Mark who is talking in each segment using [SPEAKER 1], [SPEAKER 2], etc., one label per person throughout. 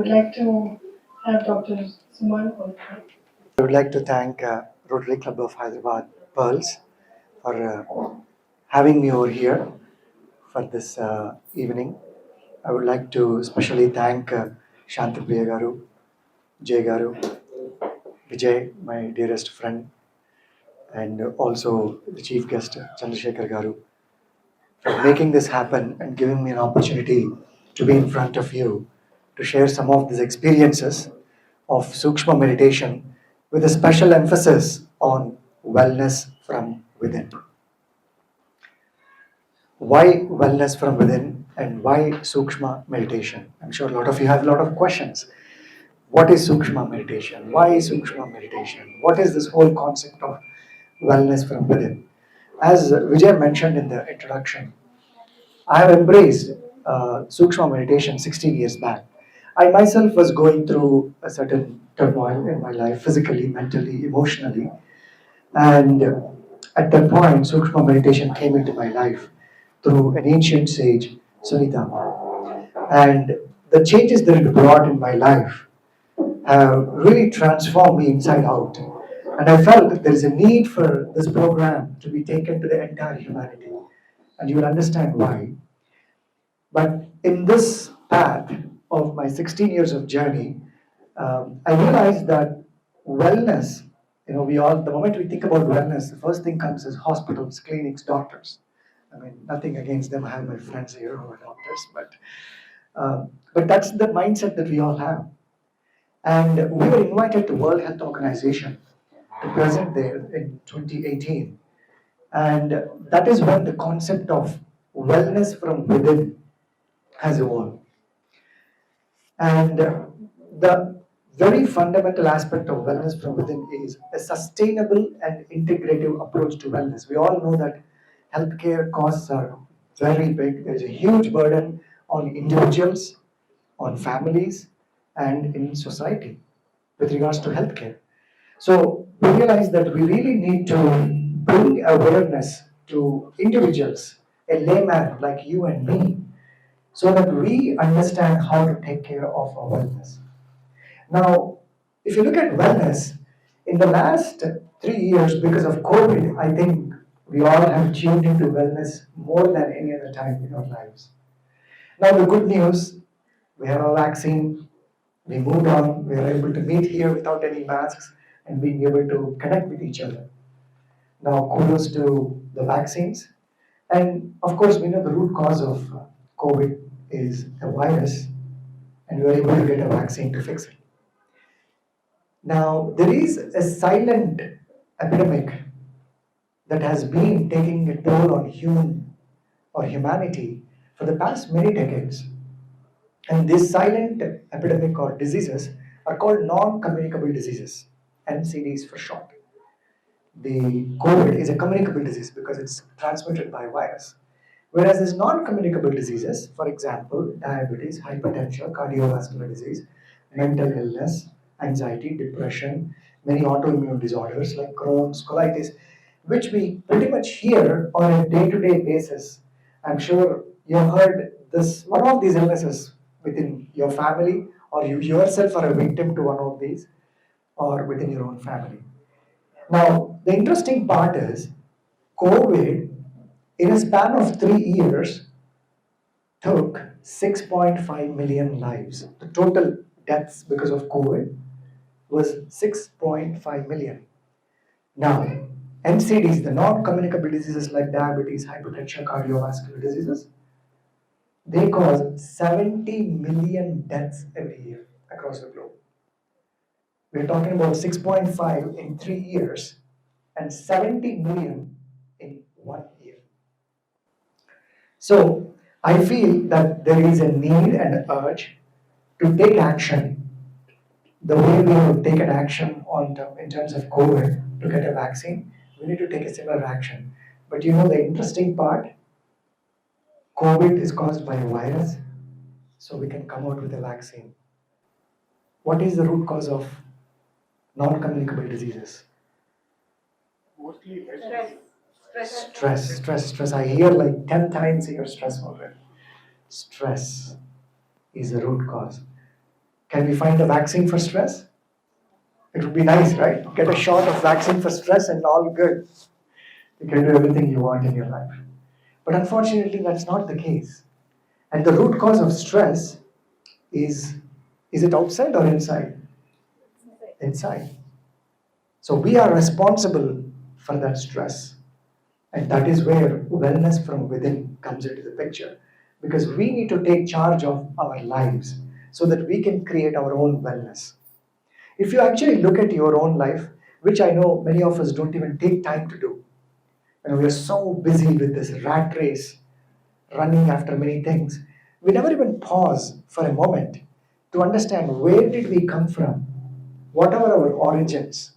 [SPEAKER 1] would like to have Dr. Suman on.
[SPEAKER 2] I would like to thank Rotary Club of Hyderabad Pearls for having me over here for this evening. I would like to especially thank Shantipriya Garu, Jay Garu, Vijay, my dearest friend, and also the chief guest, Chandrasekhar Garu, for making this happen and giving me an opportunity to be in front of you to share some of these experiences of Sukshma meditation with a special emphasis on wellness from within. Why wellness from within and why Sukshma meditation? I'm sure a lot of you have a lot of questions. What is Sukshma meditation? Why is Sukshma meditation? What is this whole concept of wellness from within? As Vijay mentioned in the introduction, I have embraced Sukshma meditation 16 years back. I myself was going through a certain turmoil in my life, physically, mentally, emotionally. And at that point, Sukshma meditation came into my life through an ancient sage, Sannidhi. And the changes that it brought in my life have really transformed me inside out. And I felt that there is a need for this program to be taken to the entire humanity. And you will understand why. But in this path of my 16 years of journey, I realized that wellness, we all, the moment we think about wellness, the first thing comes is hospitals, clinics, doctors. I mean, nothing against them. I have my friends here who are doctors, but that's the mindset that we all have. And we were invited to World Health Organization to present there in 2018. And that is when the concept of wellness from within has evolved. And the very fundamental aspect of wellness from within is a sustainable and integrative approach to wellness. We all know that healthcare costs are very big. There's a huge burden on individuals, on families, and in society with regards to healthcare. So we realize that we really need to bring awareness to individuals, a layman like you and me, so that we understand how to take care of our wellness. Now, if you look at wellness, in the last 3 years, because of COVID, I think we all have tuned into wellness more than any other time in our lives. Now, the good news, we have a vaccine, we moved on, we are able to meet here without any masks and being able to connect with each other. Now, kudos to the vaccines. And of course, we know the root cause of COVID is a virus, and we were able to get a vaccine to fix it. Now, there is a silent epidemic that has been taking a toll on humanity for the past many decades. And this silent epidemic or diseases are called non-communicable diseases, NCDs for short. The COVID is a communicable disease because it's transmitted by virus. Whereas these non-communicable diseases, for example, diabetes, hypertension, cardiovascular disease, mental illness, anxiety, depression, many autoimmune disorders like Crohn's, colitis, which we pretty much hear on a day-to-day basis. I'm sure you've heard this, one of these illnesses within your family, or you yourself are a victim to one of these, or within your own family. Now, the interesting part is COVID, in a span of 3 years, took 6.5 million lives. The total deaths because of COVID was 6.5 million. Now, NCDs, the non-communicable diseases like diabetes, hypertension, cardiovascular diseases, they cause 70 million deaths every year across the globe. We're talking about 6.5 in 3 years and 70 million in 1 year. So I feel that there is a need and urge to take action the way we have taken action in terms of COVID to get a vaccine. We need to take a similar action. But the interesting part, COVID is caused by a virus, so we can come out with a vaccine. What is the root cause of non-communicable diseases?
[SPEAKER 3] Mostly
[SPEAKER 2] Stress. I hear like 10 times here stress already. Stress is the root cause. Can we find a vaccine for stress? It would be nice, right? Get a shot of vaccine for stress and all good. You can do everything you want in your life. But unfortunately, that's not the case. And the root cause of stress is it outside or inside? Inside. So we are responsible for that stress. And that is where wellness from within comes into the picture. Because we need to take charge of our lives so that we can create our own wellness. If you actually look at your own life, which I know many of us don't even take time to do, we are so busy with this rat race, running after many things, we never even pause for a moment to understand where did we come from, what are our origins.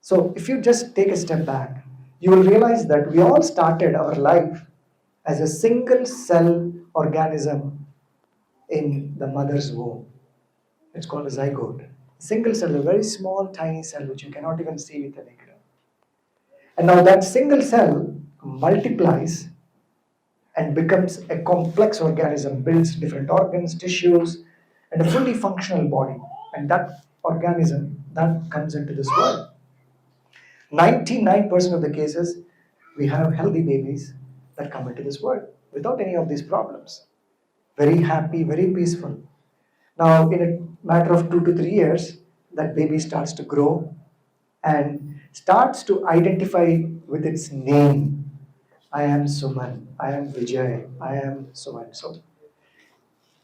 [SPEAKER 2] So if you just take a step back, you will realize that we all started our life as a single cell organism in the mother's womb. It's called a zygote. Single cell, a very small, tiny cell which you cannot even see with the naked eye. And now that single cell multiplies and becomes a complex organism, builds different organs, tissues, and a fully functional body. And that organism that comes into this world. 99% of the cases, we have healthy babies that come into this world without any of these problems. Very happy, very peaceful. Now, in a matter of 2 to 3 years, that baby starts to grow and starts to identify with its name. I am Suman, I am Vijay, I am so and so.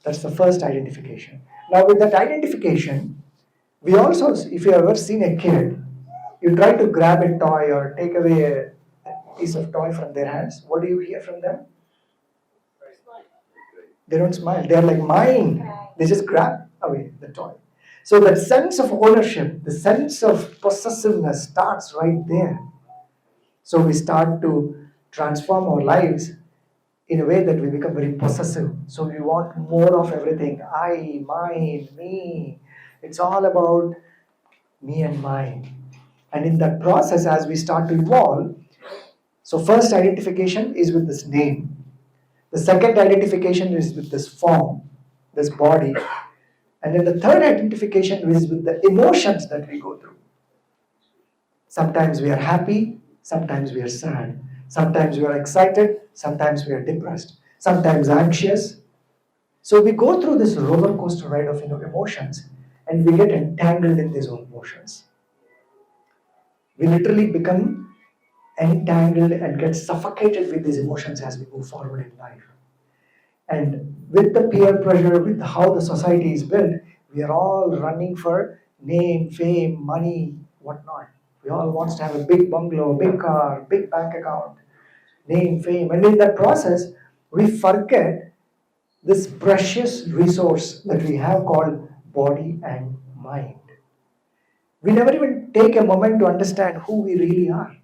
[SPEAKER 2] That's the first identification. Now, with that identification, we also, if you ever seen a kid, you try to grab a toy or take away a piece of toy from their hands, what do you hear from them? They don't smile. They're like, mine. They just grab away the toy. So that sense of ownership, the sense of possessiveness starts right there. So we start to transform our lives in a way that we become very possessive. So we want more of everything. I, mine, me. It's all about me and mine. And in that process, as we start to evolve, so first identification is with this name. The second identification is with this form, this body. And then the third identification is with the emotions that we go through. Sometimes we are happy, sometimes we are sad. Sometimes we are excited, sometimes we are depressed, sometimes anxious. So we go through this roller coaster ride of emotions and we get entangled in these emotions. We literally become entangled and get suffocated with these emotions as we move forward in life. And with the peer pressure, with how the society is built, we are all running for name, fame, money, whatnot. We all want to have a big bungalow, big car, big bank account, name, fame. And in that process, we forget this precious resource that we have called body and mind. We never even take a moment to understand who we really are.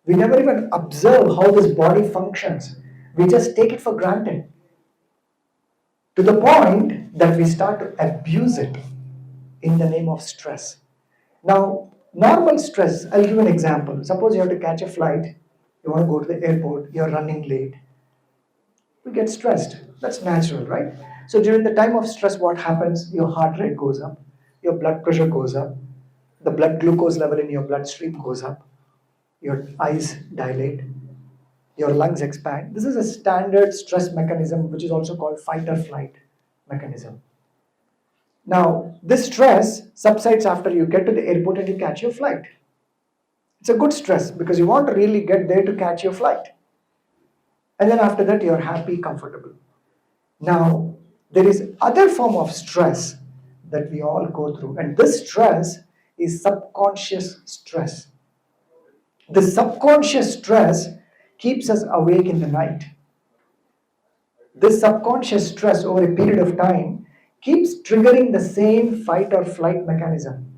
[SPEAKER 2] We never even observe how this body functions. We just take it for granted. To the point that we start to abuse it in the name of stress. Now, normal stress, I'll give an example. Suppose you have to catch a flight, you want to go to the airport, you're running late. We get stressed. That's natural, right? So during the time of stress, what happens? Your heart rate goes up, your blood pressure goes up, the blood glucose level in your bloodstream goes up, your eyes dilate, your lungs expand. This is a standard stress mechanism, which is also called fight or flight mechanism. Now, this stress subsides after you get to the airport and you catch your flight. It's a good stress because you want to really get there to catch your flight. And then after that, you're happy, comfortable. Now, there is other form of stress that we all go through, and this stress is subconscious stress. The subconscious stress keeps us awake in the night. This subconscious stress over a period of time keeps triggering the same fight or flight mechanism.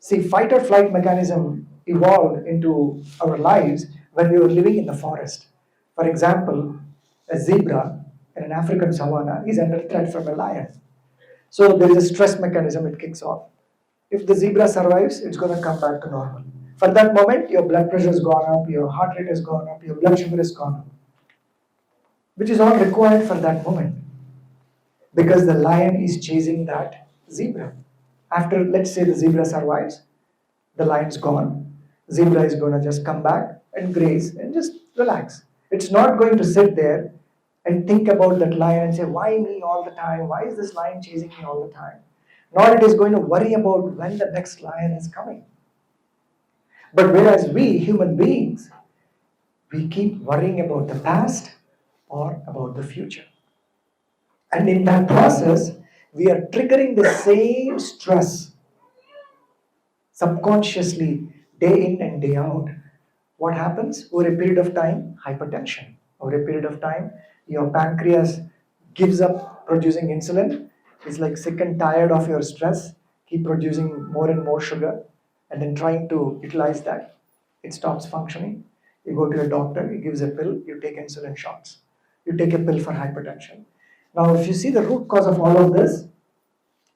[SPEAKER 2] See, fight or flight mechanism evolved into our lives when we were living in the forest. For example, a zebra in an African savanna is under threat from a lion. So there is a stress mechanism, it kicks off. If the zebra survives, it's going to come back to normal. For that moment, your blood pressure has gone up, your heart rate has gone up, your blood sugar has gone up, which is all required for that moment. because the lion is chasing that zebra. After, let's say, the zebra survives, the lion's gone. Zebra is going to just come back and graze and just relax. It's not going to sit there and think about that lion and say, why me all the time? Why is this lion chasing me all the time? Nor it is going to worry about when the next lion is coming. But whereas we, human beings, we keep worrying about the past or about the future. And in that process, we are triggering the same stress subconsciously, day in and day out. What happens? Over a period of time, hypertension. Over a period of time, your pancreas gives up producing insulin. It's like sick and tired of your stress, keep producing more and more sugar, and then trying to utilize that. It stops functioning. You go to a doctor, he gives a pill, you take insulin shots. You take a pill for hypertension. Now, if you see the root cause of all of this,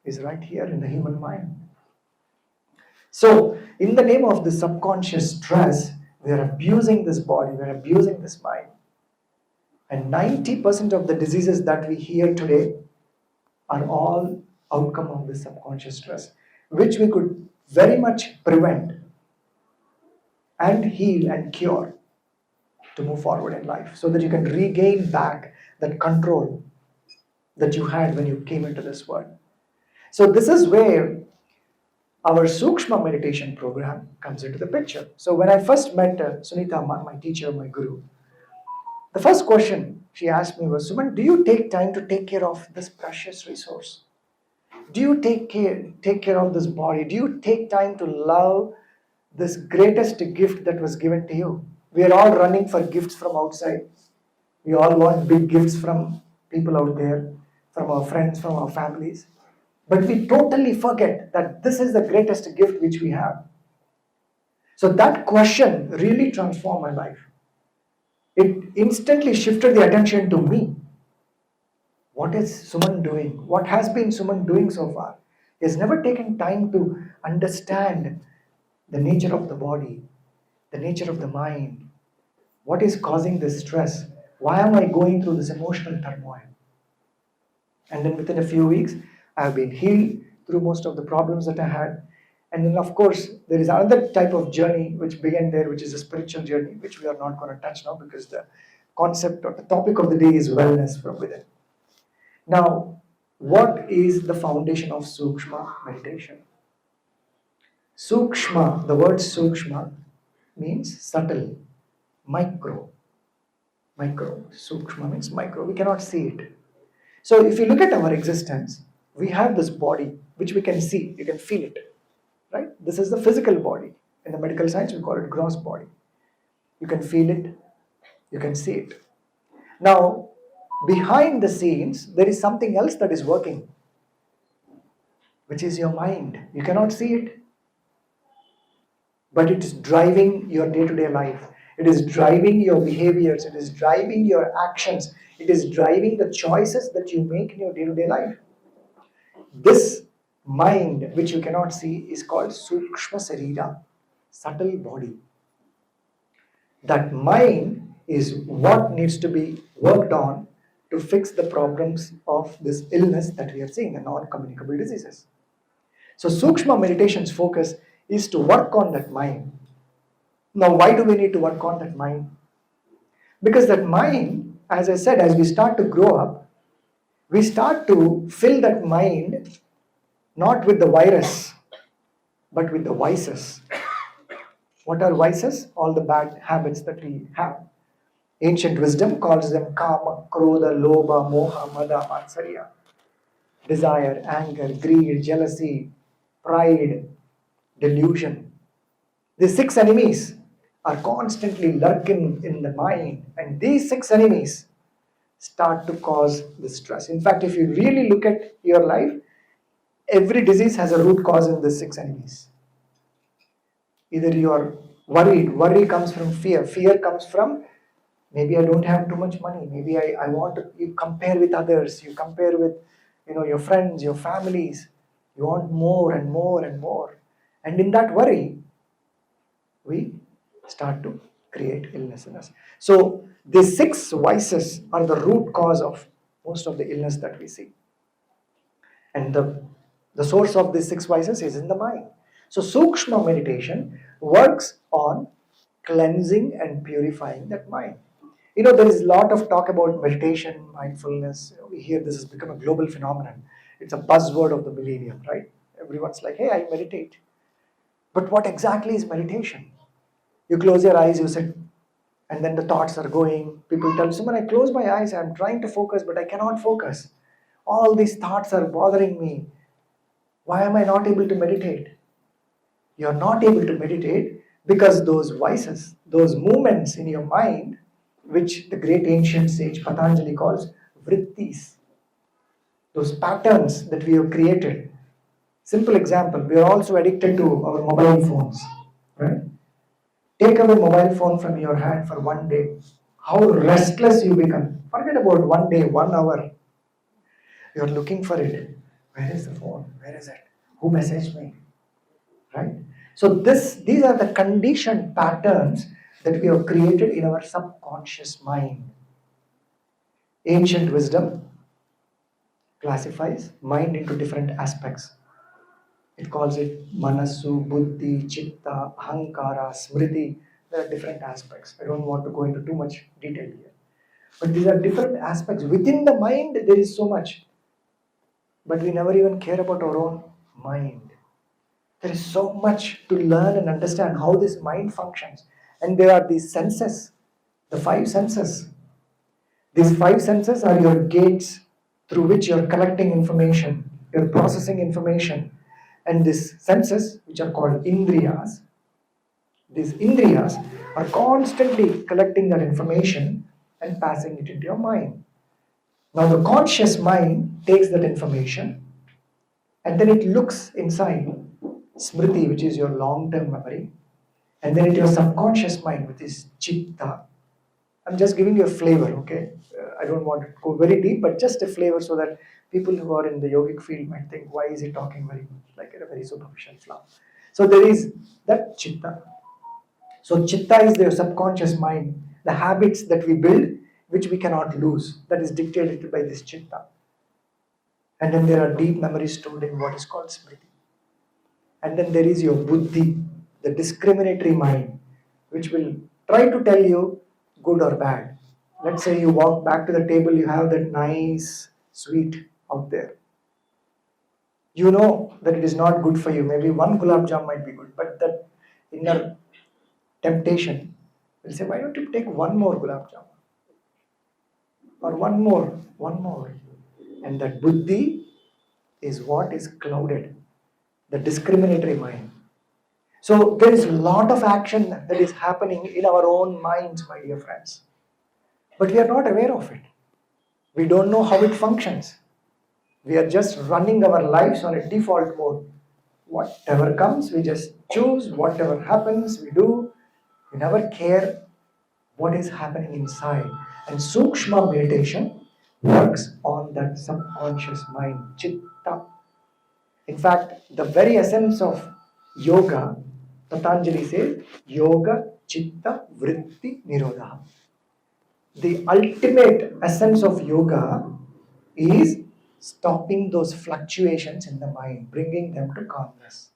[SPEAKER 2] is right here in the human mind. So, in the name of the subconscious stress, we are abusing this body, we are abusing this mind. And 90% of the diseases that we hear today are all outcome of this subconscious stress, which we could very much prevent and heal and cure to move forward in life so that you can regain back that control that you had when you came into this world. So, this is where our Sukshma meditation program comes into the picture. So when I first met Sunita, my teacher, my guru, the first question she asked me was, Suman, do you take time to take care of this precious resource? Do you take care of this body? Do you take time to love this greatest gift that was given to you? We are all running for gifts from outside. We all want big gifts from people out there, from our friends, from our families. But we totally forget that this is the greatest gift which we have. So that question really transformed my life. It instantly shifted the attention to me. What is Suman doing? What has been Suman doing so far? He has never taken time to understand the nature of the body, the nature of the mind. What is causing this stress? Why am I going through this emotional turmoil? And then within a few weeks, I have been healed through most of the problems that I had. And then, of course, there is another type of journey which began there, which is a spiritual journey, which we are not going to touch now because the concept or the topic of the day is wellness from within. Now, what is the foundation of Sukshma meditation? Sukshma, the word Sukshma means subtle, micro. Micro. Sukshma means micro. We cannot see it. So if you look at our existence, we have this body which we can see, you can feel it, right? This is the physical body. In the medical science, we call it gross body. You can feel it, you can see it. Now, behind the scenes, there is something else that is working, which is your mind. You cannot see it, but it is driving your day-to-day life. It is driving your behaviors. It is driving your actions. It is driving the choices that you make in your day-to-day life. This mind, which you cannot see, is called Sukshma Sarira, subtle body. That mind is what needs to be worked on to fix the problems of this illness that we are seeing, the non-communicable diseases. So Sukshma meditation's focus is to work on that mind. Now, why do we need to work on that mind? Because that mind, as I said, as we start to grow up, we start to fill that mind not with the virus, but with the vices. What are vices? All the bad habits that we have. Ancient wisdom calls them kama, krodha, lobha, moha, mada, matsarya. Desire, anger, greed, jealousy, pride, delusion. These six enemies are constantly lurking in the mind, and these six enemies start to cause the stress. In fact, if you really look at your life, every disease has a root cause in these six enemies. Either you are worry comes from fear comes from maybe I don't have too much money, maybe I want to, you compare with others, you compare with your friends, your families, you want more and more and more. And in that worry, we start to create illness in us. So these six vices are the root cause of most of the illness that we see. And the source of these six vices is in the mind. So Sukshma meditation works on cleansing and purifying that mind. There is a lot of talk about meditation, mindfulness. We hear this has become a global phenomenon. It's a buzzword of the millennium, right? Everyone's like, hey, I meditate. But what exactly is meditation? You close your eyes, you sit, and then the thoughts are going. People tell someone, I close my eyes, I'm trying to focus, but I cannot focus. All these thoughts are bothering me. Why am I not able to meditate? You're not able to meditate because those vices, those movements in your mind, which the great ancient sage Patanjali calls vrittis, those patterns that we have created. Simple example, we are also addicted to our mobile phones, right? Take away mobile phone from your hand for one day. How restless you become. Forget about one day, 1 hour. You're looking for it. Where is the phone? Where is it? Who messaged me? Right? So these are the conditioned patterns that we have created in our subconscious mind. Ancient wisdom classifies mind into different aspects. It calls it manasu, buddhi, chitta, ahankara, smriti. There are different aspects. I don't want to go into too much detail here. But these are different aspects. Within the mind, there is so much. But we never even care about our own mind. There is so much to learn and understand how this mind functions. And there are these senses, the five senses. These five senses are your gates through which you're collecting information, you're processing information. And these senses, which are called these indriyas are constantly collecting that information and passing it into your mind. Now, the conscious mind takes that information and then it looks inside smriti, which is your long term memory, and then into your subconscious mind, which is chitta. I'm just giving you a flavor, okay? I don't want to go very deep, but just a flavor so that people who are in the yogic field might think, why is he talking very like at a very superficial flow? So there is that chitta. So chitta is their subconscious mind, the habits that we build, which we cannot lose. That is dictated by this chitta. And then there are deep memories stored in what is called smriti. And then there is your buddhi, the discriminatory mind, which will try to tell you good or bad. Let's say you walk back to the table, you have that nice sweet out there. You know that it is not good for you. Maybe one gulab jam might be good, but that inner temptation will say, why don't you take one more gulab jam? Or one more, one more. And that buddhi is what is clouded, the discriminatory mind. So there is a lot of action that is happening in our own minds, my dear friends. But we are not aware of it. We don't know how it functions. We are just running our lives on a default mode. Whatever comes, we just choose. Whatever happens, we do. We never care what is happening inside. And Sukshma meditation works on that subconscious mind, chitta. In fact, the very essence of yoga, Patanjali says, yoga chitta vritti nirodha. The ultimate essence of yoga is stopping those fluctuations in the mind, bringing them to calmness.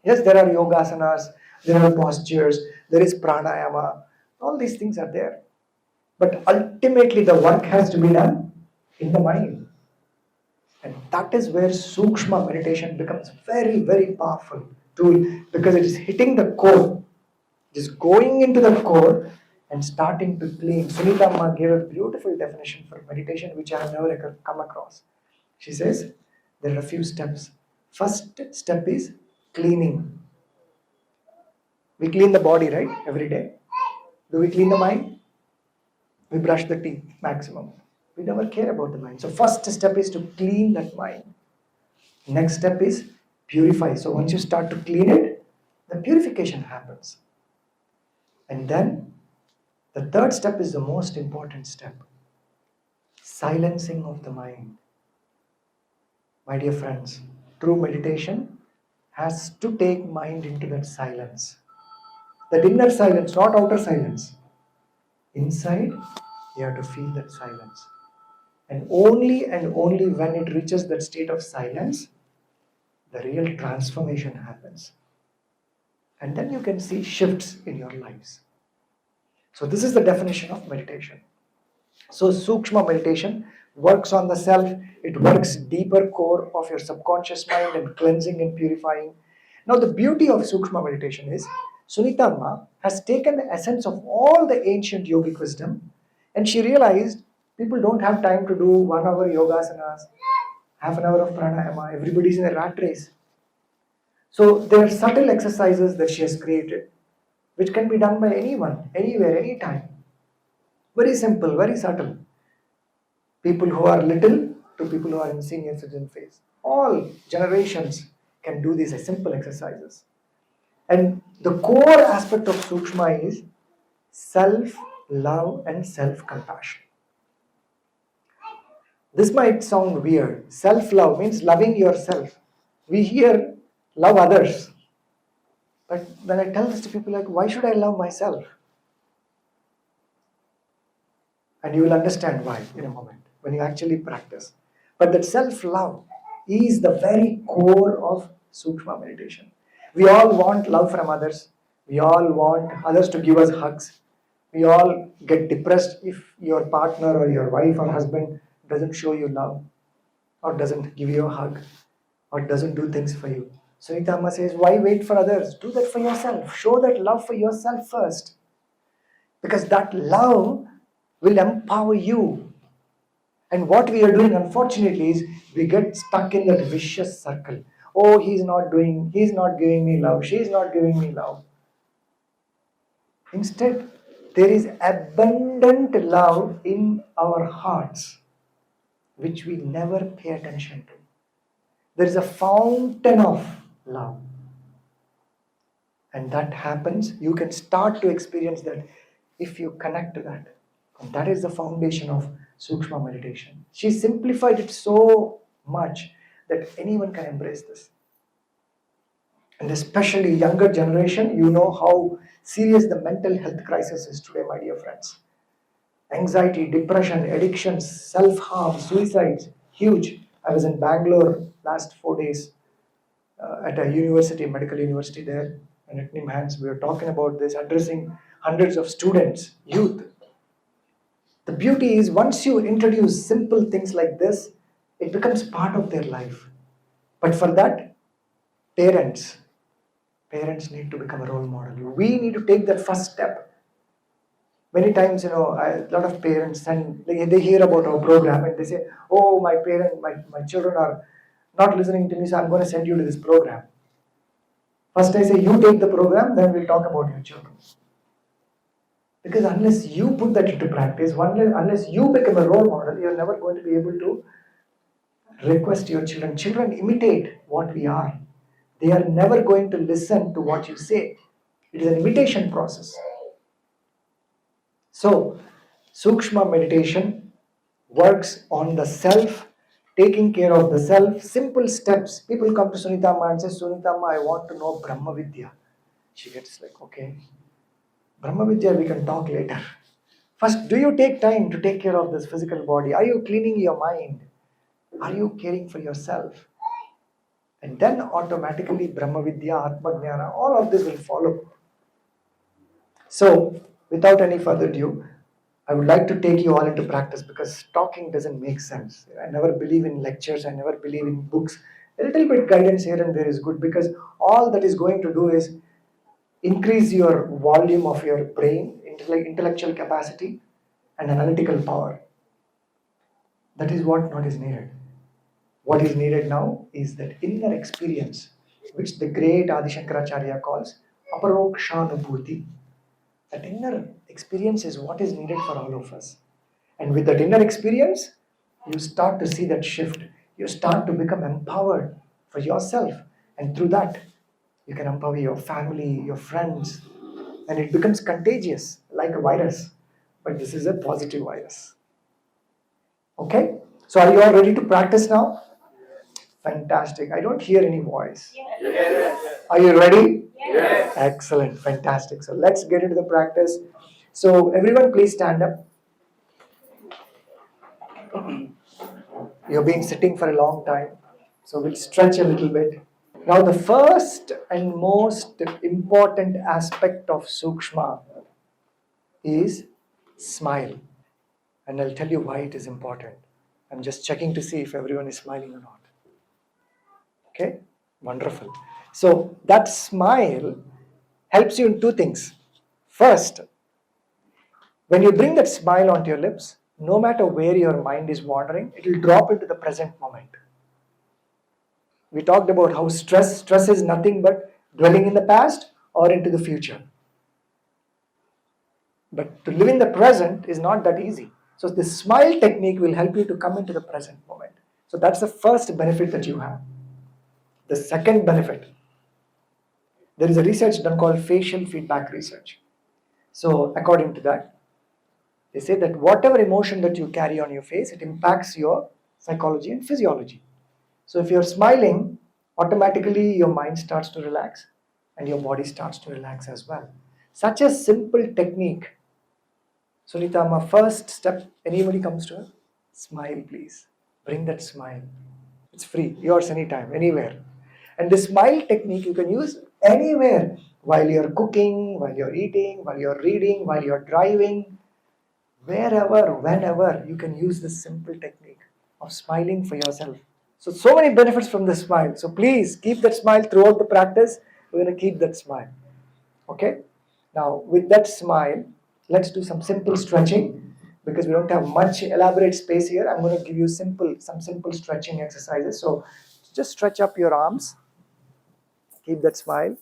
[SPEAKER 2] Yes, there are yoga asanas, there are postures, there is pranayama, all these things are there. But ultimately, the work has to be done in the mind. And that is where Sukshma meditation becomes very, very powerful tool because it is hitting the core. It is going into the core and starting to clean. Sunita Amma gave a beautiful definition for meditation which I have never come across. She says there are a few steps. First step is cleaning. We clean the body, right? Every day. Do we clean the mind? We brush the teeth maximum. We never care about the mind. So first step is to clean that mind. Next step is purify. So once you start to clean it, the purification happens. And then the third step is the most important step. Silencing of the mind. My dear friends, true meditation has to take mind into that silence. That inner silence, not outer silence. Inside, you have to feel that silence. And only when it reaches that state of silence, the real transformation happens. And then you can see shifts in your lives. So this is the definition of meditation. So Sukshma meditation works on the self. It works deeper core of your subconscious mind and cleansing and purifying. Now the beauty of Sukshma meditation is Sunita Amma has taken the essence of all the ancient yogic wisdom, and she realized people don't have time to do 1 hour yogasanas, half an hour of pranayama. Everybody's in a rat race. So there are subtle exercises that she has created, which can be done by anyone, anywhere, anytime. Very simple, very subtle. People who are little to people who are in senior citizen phase. All generations can do these simple exercises. And the core aspect of Sukshma is self-love and self-compassion. This might sound weird. Self-love means loving yourself. We hear love others. But when I tell this to people, like, why should I love myself? And you will understand why in a moment when you actually practice. But that self-love is the very core of Sukshma meditation. We all want love from others. We all want others to give us hugs. We all get depressed if your partner or your wife or husband doesn't show you love, or doesn't give you a hug, or doesn't do things for you. Sunita Amma says, why wait for others? Do that for yourself. Show that love for yourself first. Because that love will empower you. And what we are doing, unfortunately, is we get stuck in that vicious circle. Oh, he's not giving me love, she's not giving me love. Instead, there is abundant love in our hearts, which we never pay attention to. There is a fountain of love. And that happens, you can start to experience that if you connect to that. And that is the foundation of Sukshma meditation. She simplified it so much that anyone can embrace this. And especially younger generation, you know how serious the mental health crisis is today, my dear friends. Anxiety, depression, addictions, self-harm, suicides, huge. I was in Bangalore last 4 days at a university, medical university there, and at NIMHANS. We were talking about this, addressing hundreds of students, youth. The beauty is once you introduce simple things like this, it becomes part of their life. But for that, parents need to become a role model. We need to take that first step. Many times, a lot of parents, and they hear about our program and they say, oh, my children are not listening to me, so I'm going to send you to this program. First I say, you take the program, then we'll talk about your children. Because unless you put that into practice, unless you become a role model, you're never going to be able to request your children. Children imitate what we are. They are never going to listen to what you say. It is an imitation process. So, Sukshma meditation works on the self, taking care of the self, simple steps. People come to Sunita Amma and say, Sunita Amma, I want to know Brahma Vidya. She gets like, okay, Brahma Vidya, we can talk later. First, do you take time to take care of this physical body? Are you cleaning your mind? Are you caring for yourself? And then automatically Brahma Vidya, Atma Jnana, all of this will follow. So, without any further ado, I would like to take you all into practice because talking doesn't make sense. I never believe in lectures, I never believe in books. A little bit guidance here and there is good because all that is going to do is increase your volume of your brain, intellectual capacity, and analytical power. That is what not is needed. What is needed now is that inner experience, which the great Adi Shankaracharya calls aparokshanubhuti. That inner experience is what is needed for all of us. And with that inner experience, you start to see that shift. You start to become empowered for yourself. And through that, you can empower your family, your friends. And it becomes contagious, like a virus. But this is a positive virus. Okay? So are you all ready to practice now? Fantastic. I don't hear any voice.
[SPEAKER 3] Yes.
[SPEAKER 2] Are you ready?
[SPEAKER 3] Yes.
[SPEAKER 2] Excellent. Fantastic. So let's get into the practice. So everyone please stand up. You've been sitting for a long time, so we'll stretch a little bit. Now, the first and most important aspect of Sukshma is smile. And I'll tell you why it is important. I'm just checking to see if everyone is smiling or not. Okay? Wonderful. So, that smile helps you in two things. First, when you bring that smile onto your lips, no matter where your mind is wandering, it will drop into the present moment. We talked about how stress is nothing but dwelling in the past or into the future. But to live in the present is not that easy. So the smile technique will help you to come into the present moment. So that's the first benefit that you have. The second benefit, there is a research done called facial feedback research. So according to that, they say that whatever emotion that you carry on your face, it impacts your psychology and physiology. So if you're smiling, automatically your mind starts to relax and your body starts to relax as well. Such a simple technique. Sunita, my first step, anybody comes to her, smile please. Bring that smile. It's free, yours anytime, anywhere. And the smile technique you can use anywhere while you're cooking, while you're eating, while you're reading, while you're driving, wherever, whenever, you can use this simple technique of smiling for yourself. So many benefits from the smile. So please keep that smile throughout the practice. We're going to keep that smile. Okay? Now, with that smile, let's do some simple stretching because we don't have much elaborate space here. I'm going to give you some simple stretching exercises. So just stretch up your arms. Keep that smile.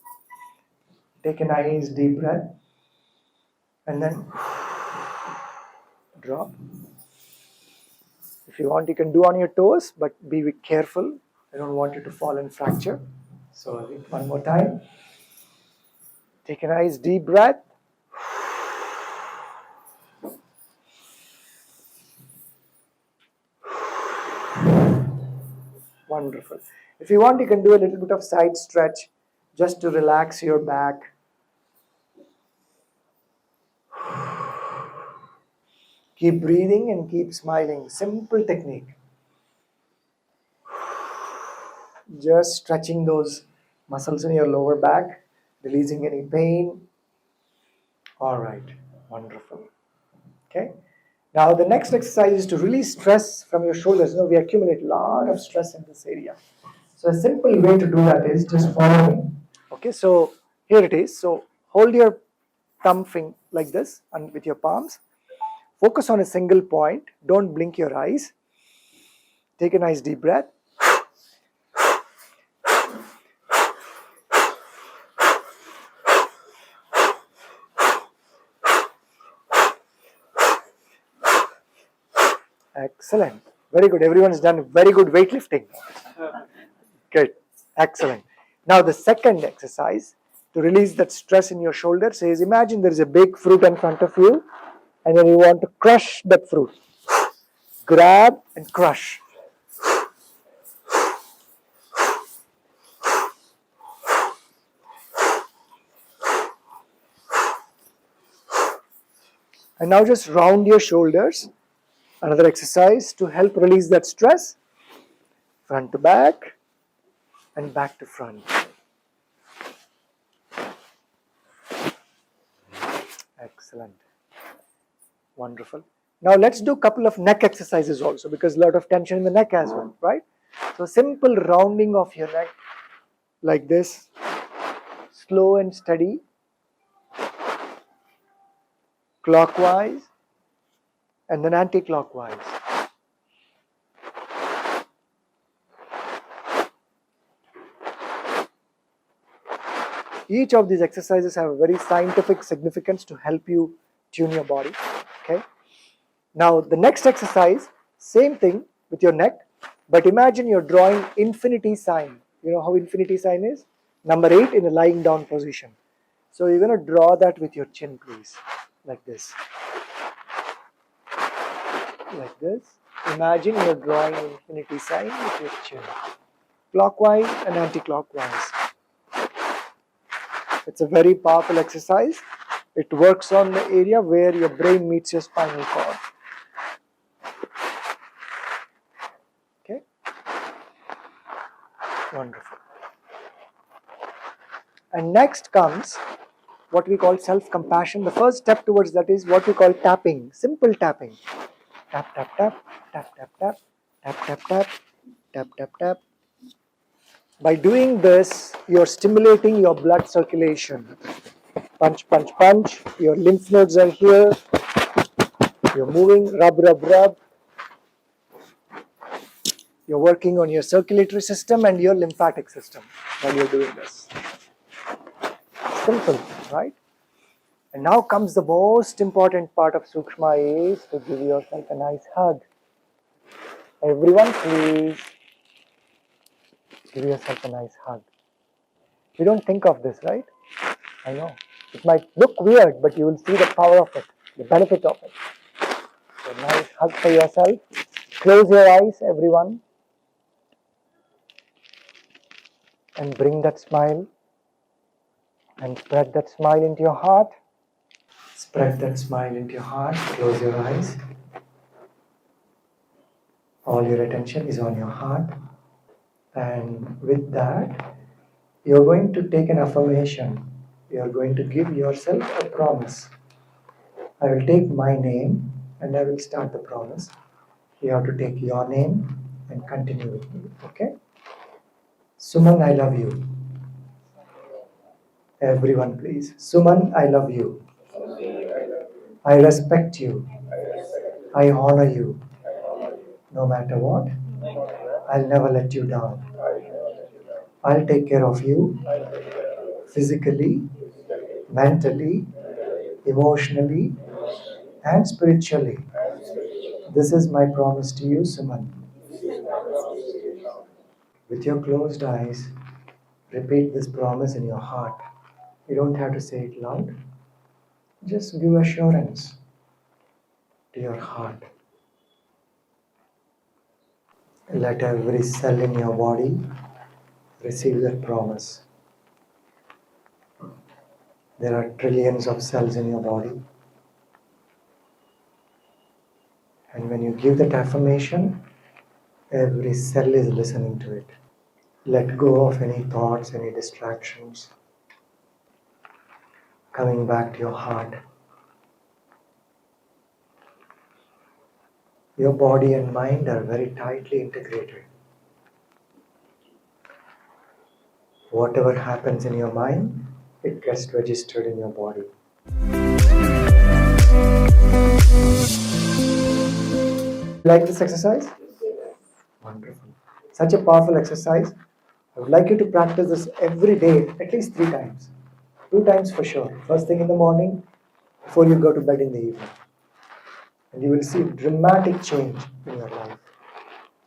[SPEAKER 2] Take a nice deep breath. And then drop. If you want, you can do on your toes, but be careful. I don't want you to fall and fracture. So one more time. Take a nice deep breath. Wonderful. If you want, you can do a little bit of side stretch just to relax your back. Keep breathing and keep smiling. Simple technique. Just stretching those muscles in your lower back, releasing any pain. All right, wonderful. Okay. Now the next exercise is to release stress from your shoulders. You know, we accumulate a lot of stress in this area. So a simple way to do that is just follow me. Okay, so here it is. So hold your thumb finger like this and with your palms. Focus on a single point. Don't blink your eyes. Take a nice deep breath. Excellent. Very good. Everyone's done very good weightlifting. Good. Excellent. Now the second exercise to release that stress in your shoulder says imagine there is a big fruit in front of you and then you want to crush that fruit. Grab and crush. And now just round your shoulders. Another exercise to help release that stress. Front to back and back to front. Excellent. Wonderful. Now let's do a couple of neck exercises also because a lot of tension in the neck as well, right? So simple rounding of your neck like this, slow and steady, clockwise and then anti-clockwise. Each of these exercises have a very scientific significance to help you tune your body. Okay. Now the next exercise, same thing with your neck, but imagine you're drawing infinity sign. You know how infinity sign is? Number 8 in a lying down position. So you're going to draw that with your chin, please, like this. Like this. Imagine you're drawing infinity sign with your chin. Clockwise and anti-clockwise. It's a very powerful exercise. It works on the area where your brain meets your spinal cord. Wonderful. And next comes what we call self-compassion. The first step towards that is what we call tapping, simple tapping. Tap, tap, tap, tap, tap, tap, tap, tap, tap, tap, tap, tap. By doing this, you're stimulating your blood circulation. Punch, punch, punch. Your lymph nodes are here. You're moving, rub, rub, rub. You're working on your circulatory system and your lymphatic system while you're doing this. Simple, right? And now comes the most important part of Sukshma is to give yourself a nice hug. Everyone, please give yourself a nice hug. You don't think of this, right? I know. It might look weird, but you will see the power of it, the benefit of it. So, nice hug for yourself. Close your eyes, everyone. And bring that smile. And spread that smile into your heart. Spread that smile into your heart. Close your eyes. All your attention is on your heart. And with that, you're going to take an affirmation. You're going to give yourself a promise. I will take my name and I will start the promise. You have to take your name and continue with me. Okay? Suman, I love you. Everyone, please. Suman, I love you. I respect you. I honor you. No matter what, I'll never let you down. I'll take care of you physically, mentally, emotionally, and spiritually. This is my promise to you, Suman. With your closed eyes, repeat this promise in your heart. You don't have to say it loud. Just give assurance to your heart. Let every cell in your body receive that promise. There are trillions of cells in your body. And when you give that affirmation, every cell is listening to it. Let go of any thoughts, any distractions. Coming back to your heart. Your body and mind are very tightly integrated. Whatever happens in your mind, it gets registered in your body. Like this exercise? Wonderful. Such a powerful exercise. I would like you to practice this every day, at least 3 times. 2 times for sure. First thing in the morning, before you go to bed in the evening. And you will see dramatic change in your life.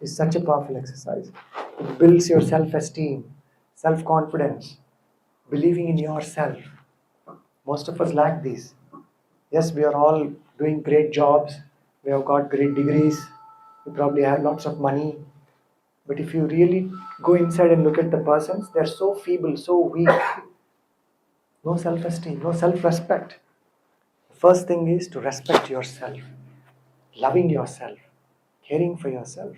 [SPEAKER 2] It's such a powerful exercise. It builds your self-esteem, self-confidence, believing in yourself. Most of us lack these. Yes, we are all doing great jobs. We have got great degrees. We probably have lots of money. But if you really go inside and look at the persons, they're so feeble, so weak. No self-esteem, no self-respect. The first thing is to respect yourself, loving yourself, caring for yourself.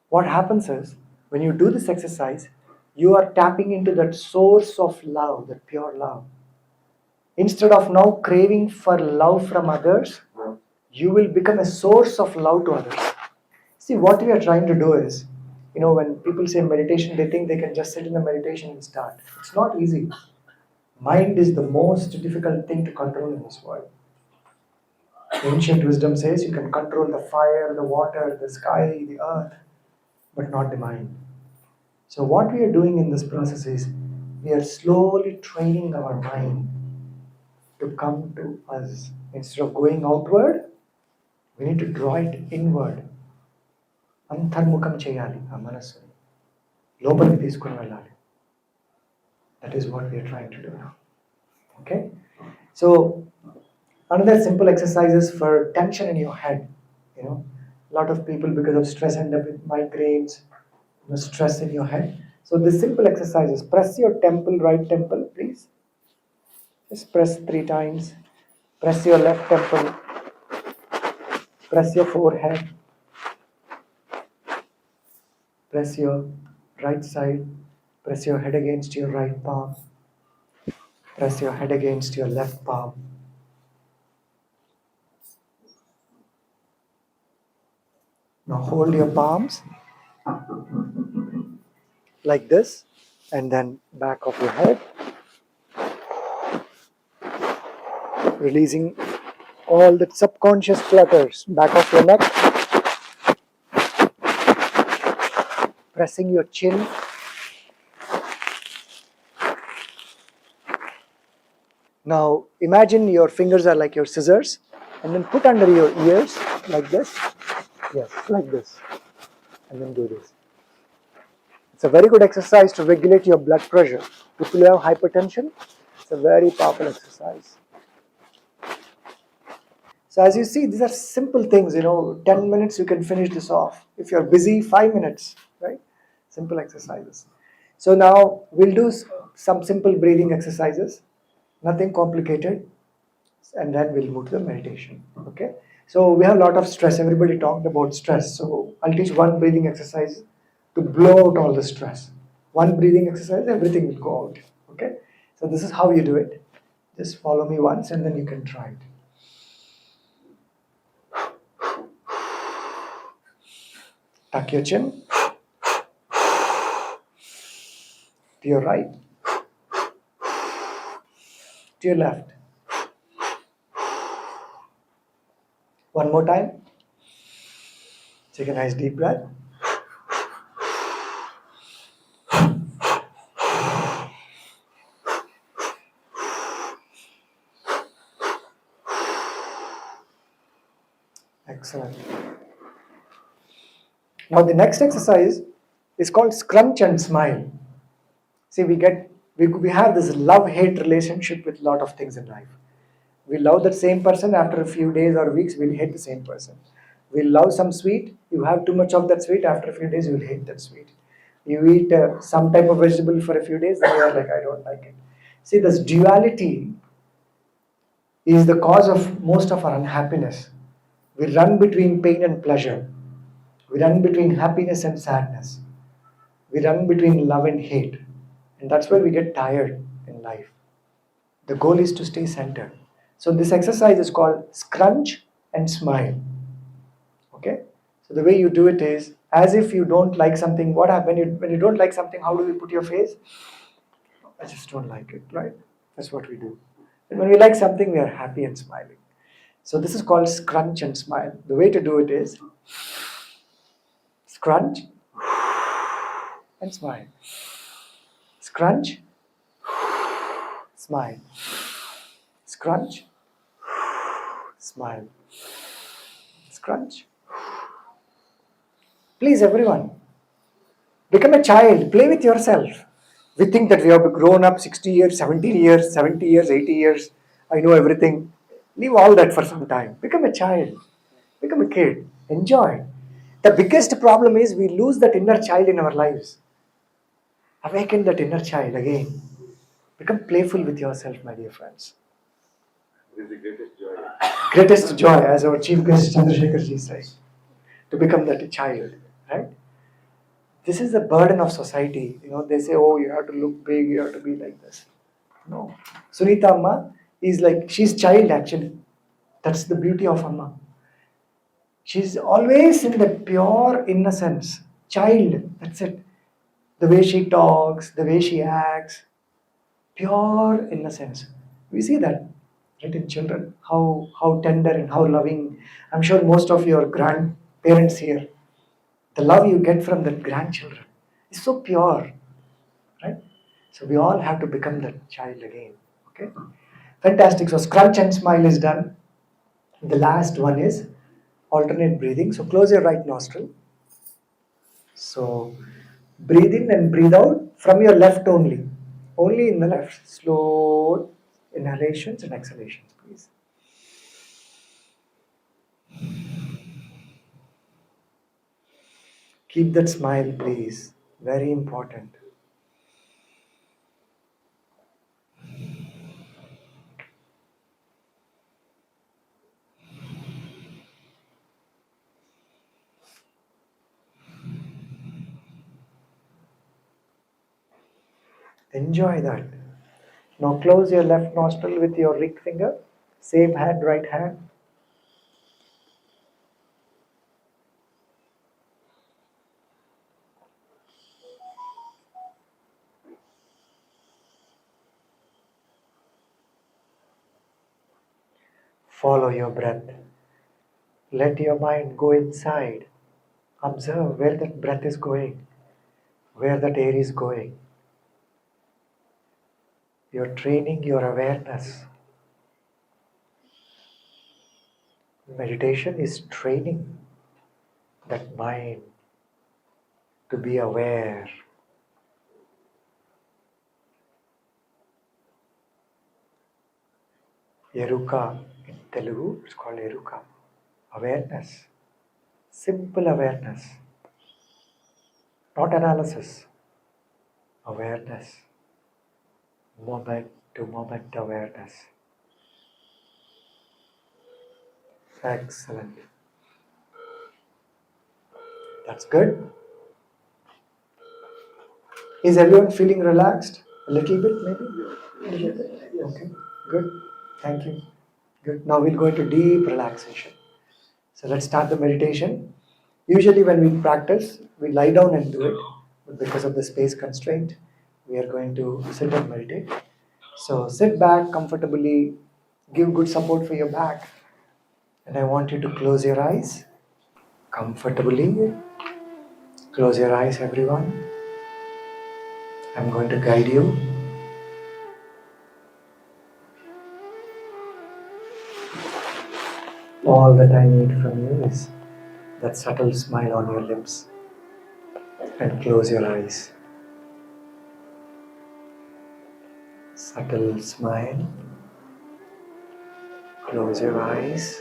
[SPEAKER 2] What happens is, when you do this exercise, you are tapping into that source of love, that pure love. Instead of now craving for love from others, you will become a source of love to others. See, what we are trying to do is, when people say meditation, they think they can just sit in the meditation and start. It's not easy. Mind is the most difficult thing to control in this world. Ancient wisdom says you can control the fire, the water, the sky, the earth, but not the mind. So what we are doing in this process is, we are slowly training our mind to come to us. Instead of going outward, we need to draw it inward. Antharmukham cheyali aa manasuni. Lopaliki teeskoni vellali. That is what we are trying to do now. Okay? So, another simple exercise is for tension in your head. A lot of people, because of stress, end up with migraines, stress in your head. So, this simple exercise is press your temple, right temple, please. Just press 3 times. Press your left temple. Press your forehead. Press your right side. Press your head against your right palm. Press your head against your left palm. Now hold your palms like this and then back of your head, releasing all the subconscious clutters. Back of your neck, pressing your chin. Now imagine your fingers are like your scissors and then put under your ears like this. Yes, like this. And then do this. It's a very good exercise to regulate your blood pressure. People who have hypertension, it's a very powerful exercise. So as you see, these are simple things, 10 minutes you can finish this off. If you're busy, 5 minutes, right? Simple exercises. So now we'll do some simple breathing exercises, nothing complicated, and then we'll move to the meditation, okay? So we have a lot of stress. Everybody talked about stress. So I'll teach one breathing exercise to blow out all the stress. One breathing exercise, everything will go out, okay? So this is how you do it. Just follow me once and then you can try it. Tuck your chin to your right, to your left. One more time. Take a nice deep breath. Excellent. Now the next exercise is called scrunch and smile. See, we have this love-hate relationship with a lot of things in life. We love that same person. After a few days or weeks, we'll hate the same person. We love some sweet. You have too much of that sweet. After a few days, you'll hate that sweet. You eat some type of vegetable for a few days, then you're like, I don't like it. See, this duality is the cause of most of our unhappiness. We run between pain and pleasure. We run between happiness and sadness. We run between love and hate. And that's where we get tired in life. The goal is to stay centered. So this exercise is called scrunch and smile. Okay? So the way you do it is as if you don't like something. What happens when you don't like something? How do you put your face? I just don't like it, right? That's what we do. And when we like something, we are happy and smiling. So this is called scrunch and smile. The way to do it is scrunch and smile. Scrunch, smile. Scrunch, smile. Scrunch. Please, everyone, become a child. Play with yourself. We think that we have grown up 60 years, 70 years, 70 years, 80 years. I know everything. Leave all that for some time. Become a child. Become a kid. Enjoy. The biggest problem is we lose that inner child in our lives. Awaken that inner child again. Become playful with yourself, my dear friends.
[SPEAKER 3] It is the greatest joy.
[SPEAKER 2] Greatest joy, as our chief guest Chandrasekhar ji says, to become that child, right? This is the burden of society. They say, oh, you have to look big, you have to be like this. No. Sunita Amma is like, she's child actually. That's the beauty of Amma. She's always in the pure innocence. Child, that's it. The way she talks, the way she acts, pure innocence. We see that, right, in children, how tender and how loving. I'm sure most of your grandparents here, the love you get from the grandchildren is so pure, right? So we all have to become that child again. Okay, fantastic. So scrunch and smile is done. The last one is alternate breathing. So close your right nostril. So breathe in and breathe out from your left only. Only in the left. Slow inhalations and exhalations, please. Keep that smile, please. Very important. Enjoy that. Now close your left nostril with your ring finger. Same hand, right hand. Follow your breath. Let your mind go inside. Observe where that breath is going, where that air is going. You're training your awareness. Meditation is training that mind to be aware. Eruka in Telugu, it's called Eruka. Awareness. Simple awareness. Not analysis. Awareness. Moment to moment awareness. Excellent. That's good. Is everyone feeling relaxed? A little bit, maybe? Okay, good. Thank you. Good. Now we'll go into deep relaxation. So let's start the meditation. Usually, when we practice, we lie down and do it. But because of the space constraint, we are going to sit and meditate. So sit back comfortably, give good support for your back. And I want you to close your eyes comfortably. Close your eyes, everyone. I'm going to guide you. All that I need from you is that subtle smile on your lips. And close your eyes. Subtle smile. Close your eyes.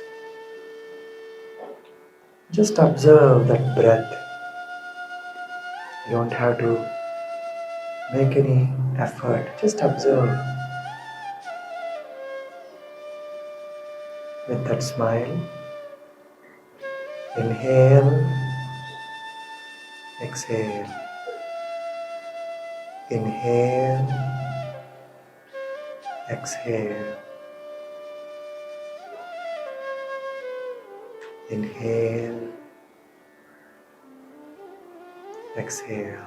[SPEAKER 2] Just observe that breath. You don't have to make any effort. Just observe. With that smile, inhale, exhale. Inhale, exhale. Inhale, exhale.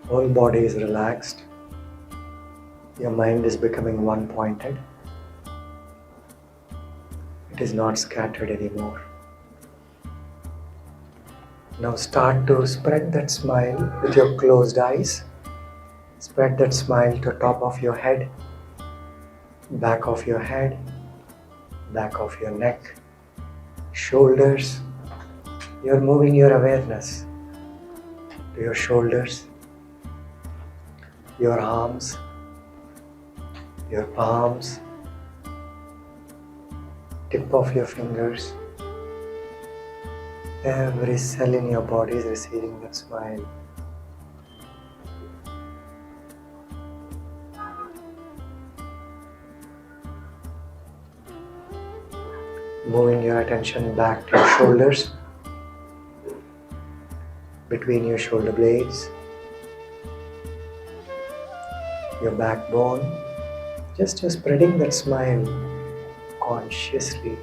[SPEAKER 2] Whole body is relaxed. Your mind is becoming one-pointed. It is not scattered anymore. Now start to spread that smile with your closed eyes. Spread that smile to top of your head, back of your head, back of your neck, shoulders. You're moving your awareness to your shoulders, your arms, your palms, tip of your fingers. Every cell in your body is receiving that smile. Moving your attention back to your shoulders, between your shoulder blades, your backbone. Just you're spreading that smile consciously.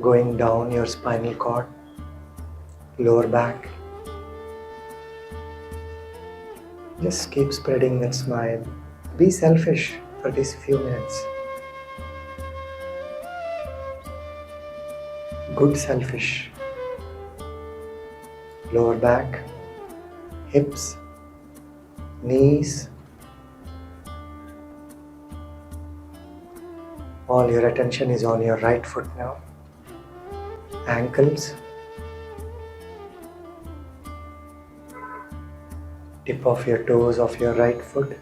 [SPEAKER 2] Going down your spinal cord, lower back. Just keep spreading that smile. Be selfish for these few minutes. Good selfish. Lower back, hips, knees. All your attention is on your right foot now. Ankles, tip of your toes of your right foot.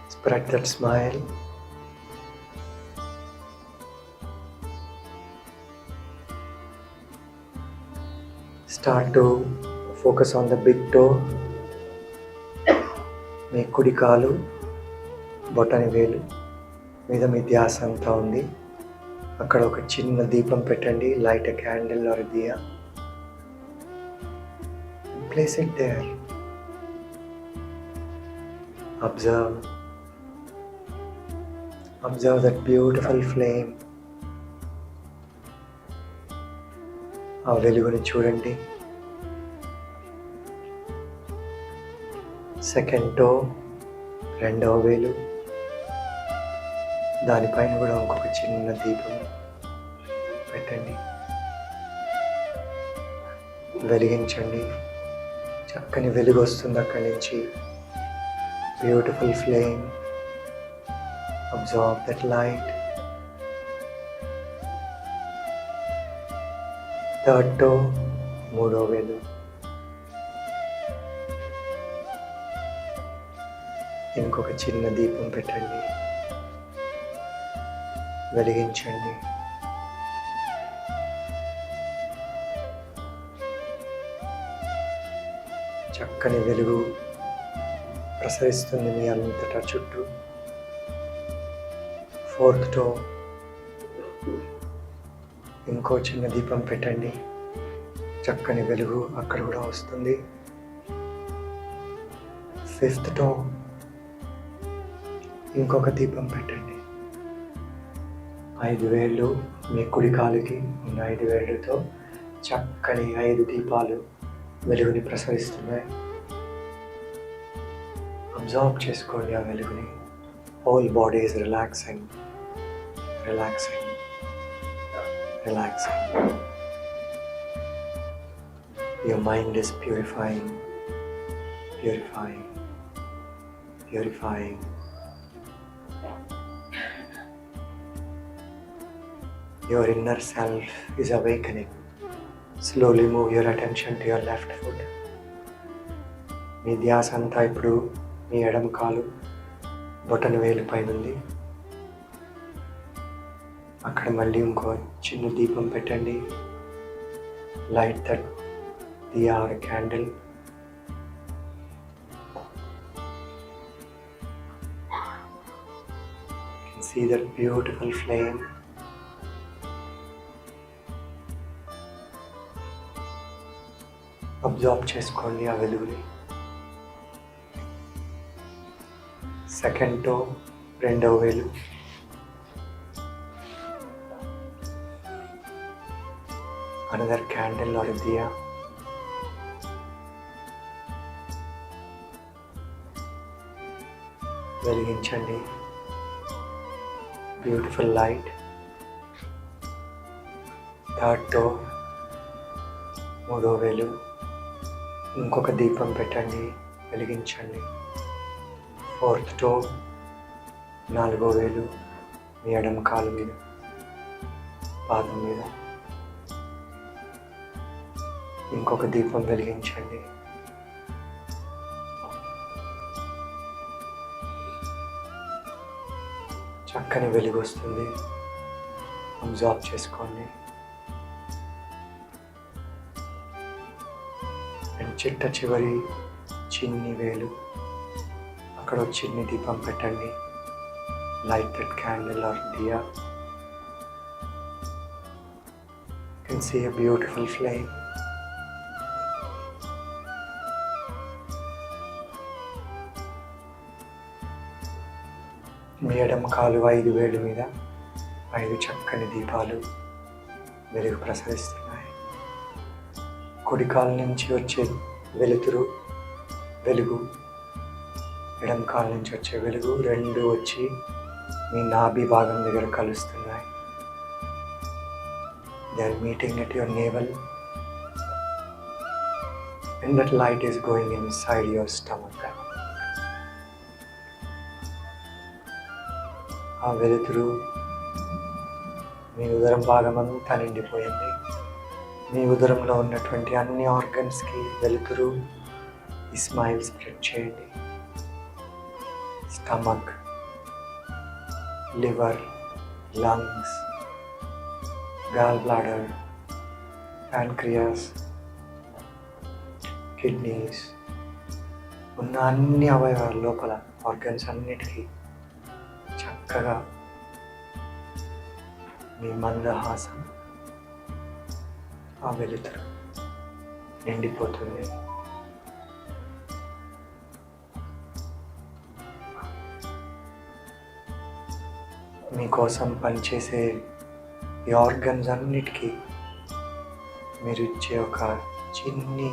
[SPEAKER 2] Spread that smile. Start to focus on the big toe. మీ కుడి కాలు బొటని వేలు మీద మీ ధ్యాస అంతా ఉంది. అక్కడ ఒక చిన్న దీపం పెట్టండి. Light a candle or diya. Place it there. Observe that beautiful flame. ఆ వెలుగుని చూడండి. సెకండ్ టో, రెండవ వేలు, దానిపైన కూడా ఇంకొక చిన్న దీపం పెట్టండి. వెలిగించండి. చక్కని వెలుగు వస్తుంది అక్కడి నుంచి. Beautiful flame. Observe that light. Third toe, మూడో వేలు, ఇంకొక చిన్న దీపం పెట్టండి. వెలిగించండి. చక్కని వెలుగు ప్రసరిస్తుంది మీ అంతటా చుట్టూ. ఫోర్త్ టో, ఇంకో చిన్న దీపం పెట్టండి. చక్కని వెలుగు అక్కడ కూడా వస్తుంది. ఫిఫ్త్ టో, ఇంకొక దీపం పెట్టండి. 5 వేళ్ళు మీ కుడి కాలుకి ఉన్న 5 వేళ్ళతో చక్కని 5 దీపాలు వెలుగుని ప్రసరిస్తున్నాయి. అబ్జర్వ్ చేసుకోండి ఆ వెలుగుని. Whole body is relaxing, relaxing, relaxing. Your mind is purifying, purifying, purifying. Your inner self is awakening. Slowly move your attention to your left foot. మీ ధ్యాస అంతా ఇప్పుడు మీ ఎడమ కాలు బొటన వేలు పైన ఉంది. అక్కడ మళ్ళీ ఇంకో చిన్న దీపం పెట్టండి. Light that diya or candle. You can see that beautiful flame. Observe చేసుకోండి ఆ వెలుగుని. సెకండ్ టో, రెండవ వేలు, అనదర్ క్యాండిల్ ఆర్ దియా. వెలిగించండి. Beautiful light. థర్డ్ టో, మూడో వేలు, ఇంకొక దీపం పెట్టండి. వెలిగించండి. ఫోర్త్ టో, నాలుగో వేలు మీ ఎడమ కాలు మీద, పాదం మీద, ఇంకొక దీపం వెలిగించండి. చక్కని వెలుగు వస్తుంది. అబ్జర్వ్ చేసుకోండి. అండ్ చిట్ట చివరి చిన్ని వేలు, అక్కడ ఒక చిన్ని దీపం పెట్టండి. Light that candle or diya. You can see a beautiful flame. మీ ఎడమ కాలు 5 వేలు మీద 5 చక్కని దీపాలు వెలుగు ప్రసరిస్తున్నాయి. కుడి కాలు నుంచి వచ్చే వెలుగు, ఎడమ కాలు నుంచి వచ్చే వెలుగు రెండు వచ్చి మీ నాభి భాగం దగ్గర కలుస్తున్నాయి. They are meeting at your navel, and that light is going inside your stomach. ఆ వెలుతురు మీ ఉదరం భాగం అంతా నిండిపోయింది. మీ ఉదరంలో ఉన్నటువంటి అన్ని ఆర్గన్స్కి వెలుతురు ఈ స్మైల్ స్ప్రెడ్ చేయండి. Stomach, liver, lungs, gall bladder, pancreas, kidneys, ఉన్న అన్ని అవయవాల లోపల ఆర్గన్స్ అన్నిటికీ చక్కగా మీ మందహాసం ఆ వెలుతురు నిండిపోతుంది. మీకోసం పనిచేసే ఈ ఆర్గన్స్ అన్నిటికీ మీరు ఇచ్చే ఒక చిన్ని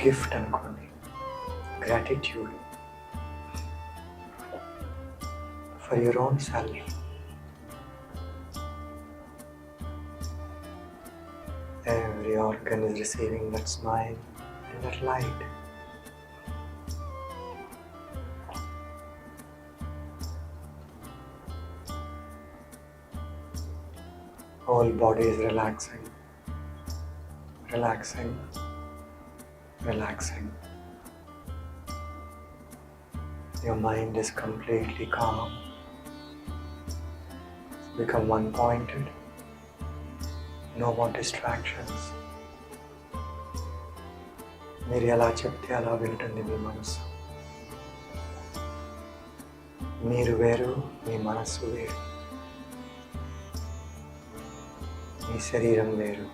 [SPEAKER 2] గిఫ్ట్ అనుకోండి, gratitude for your own self. Every organ is receiving that smile and that light. Whole body is relaxing, relaxing, relaxing. Your mind is completely calm. Become one-pointed. No more distractions. మీరు ఎలా చెప్తే అలా వింటుంది మీ మనసు. మీరు వేరు, మీ మనస్సు వేరు. మీ శరీరం వేరు.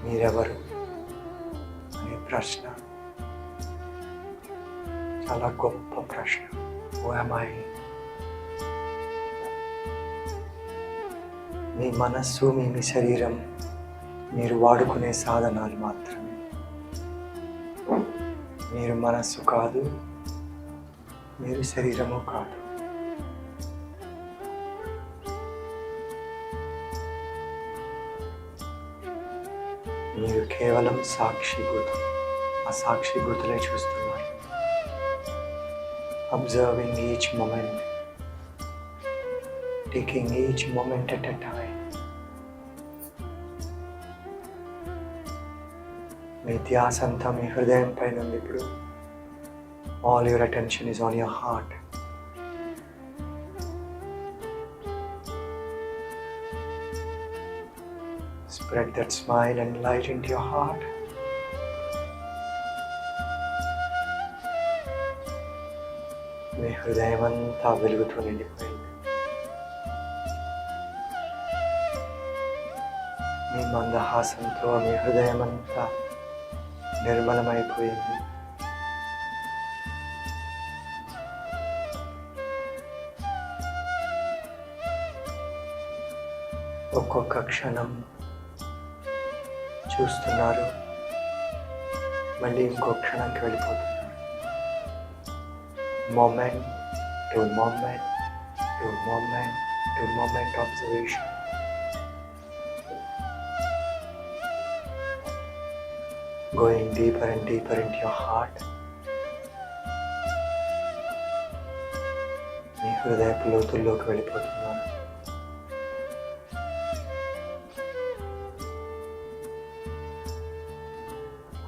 [SPEAKER 2] మీరెవరు అనే ప్రశ్న చాలా గొప్ప ప్రశ్న. Who am I? మీ మనస్సు, మీ శరీరం మీరు వాడుకునే సాధనాలు మాత్రమే. మీరు మనస్సు కాదు, మీరు శరీరము కాదు. మీరు కేవలం సాక్షిభూతం. ఆ సాక్షిభూతులే చూస్తున్నారు. Observing each moment, taking each moment at a time. మీ ధ్యాస అంతా మీ హృదయం పైన ఉంది. ఇప్పుడు all your attention is on your heart. Spread that smile and light into your heart. మీ హృదయం అంతా వెలుగుతూ నిండిపోయింది. మీ మందహాసంతో మీ హృదయం అంతా నిర్మలమైపోయింది. ఒక్కొక్క క్షణం చూస్తున్నారు, మళ్ళీ ఇంకో క్షణంకి వెళ్ళిపోతున్నారు. Moment to moment to moment to moment observation. Going deeper and deeper into your heart. మీ హృదయపు లోతుల్లోకి వెళ్ళిపోతున్నారు.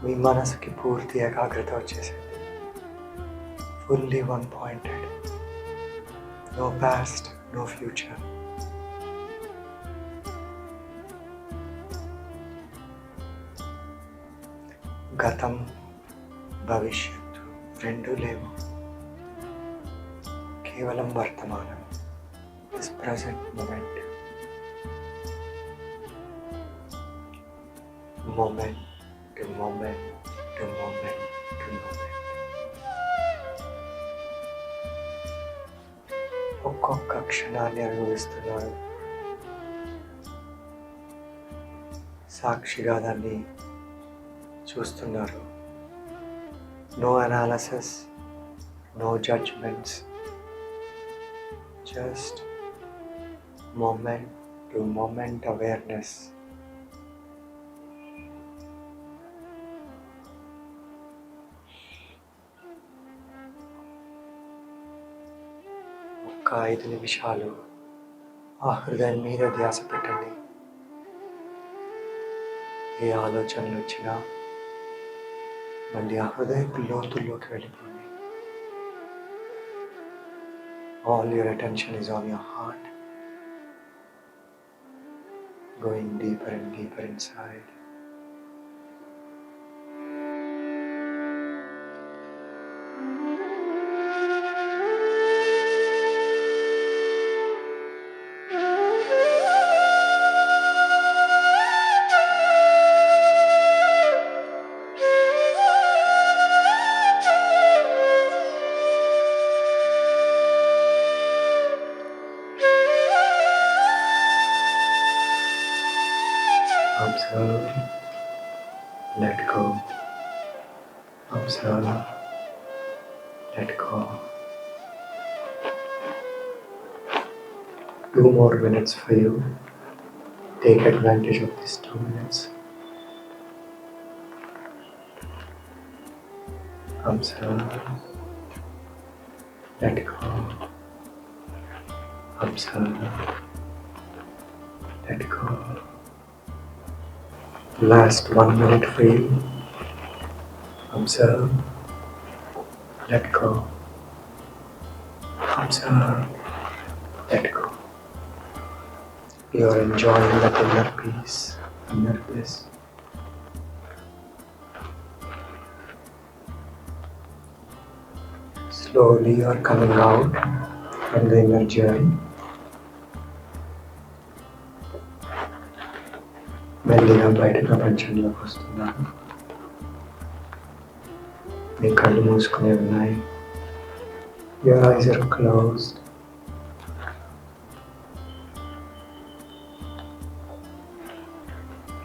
[SPEAKER 2] మీ మనసుకి పూర్తి ఏకాగ్రత వచ్చేసింది. Fully one-pointed. No past, no future. గతం, భవిష్యత్తు రెండూ లేవు. కేవలం వర్తమానం. This present moment. Moment to moment to moment to moment. ఒక్కొక్క క్షణాన్ని అనుభవిస్తున్నారు. సాక్షిగా దాన్ని చూస్తున్నారు. No analysis, no judgments, just moment to moment awareness. ఒక్క 5 నిమిషాలు ఆ హృదయం మీద ధ్యాస పెట్టండి. ఏ ఆలోచనలు వచ్చినా మళ్ళీ ఆ హృదయపు లోతుల్లోకి వెళ్ళిపోండి. All your attention is on your heart. going deeper and deeper inside. Observe, let go. Observe, let go. 2 more minutes for you. Take advantage of these 2 minutes. Observe, let go. Observe, let go. Last 1 minute for you. Observe, let go. Observe, let go. You are enjoying that inner peace, inner bliss. Slowly you are coming out from the inner journey. మెల్లిగా బయట ప్రపంచంలోకి వస్తున్నాను. మీ కళ్ళు మూసుకునే ఉన్నాయి. Your eyes are closed.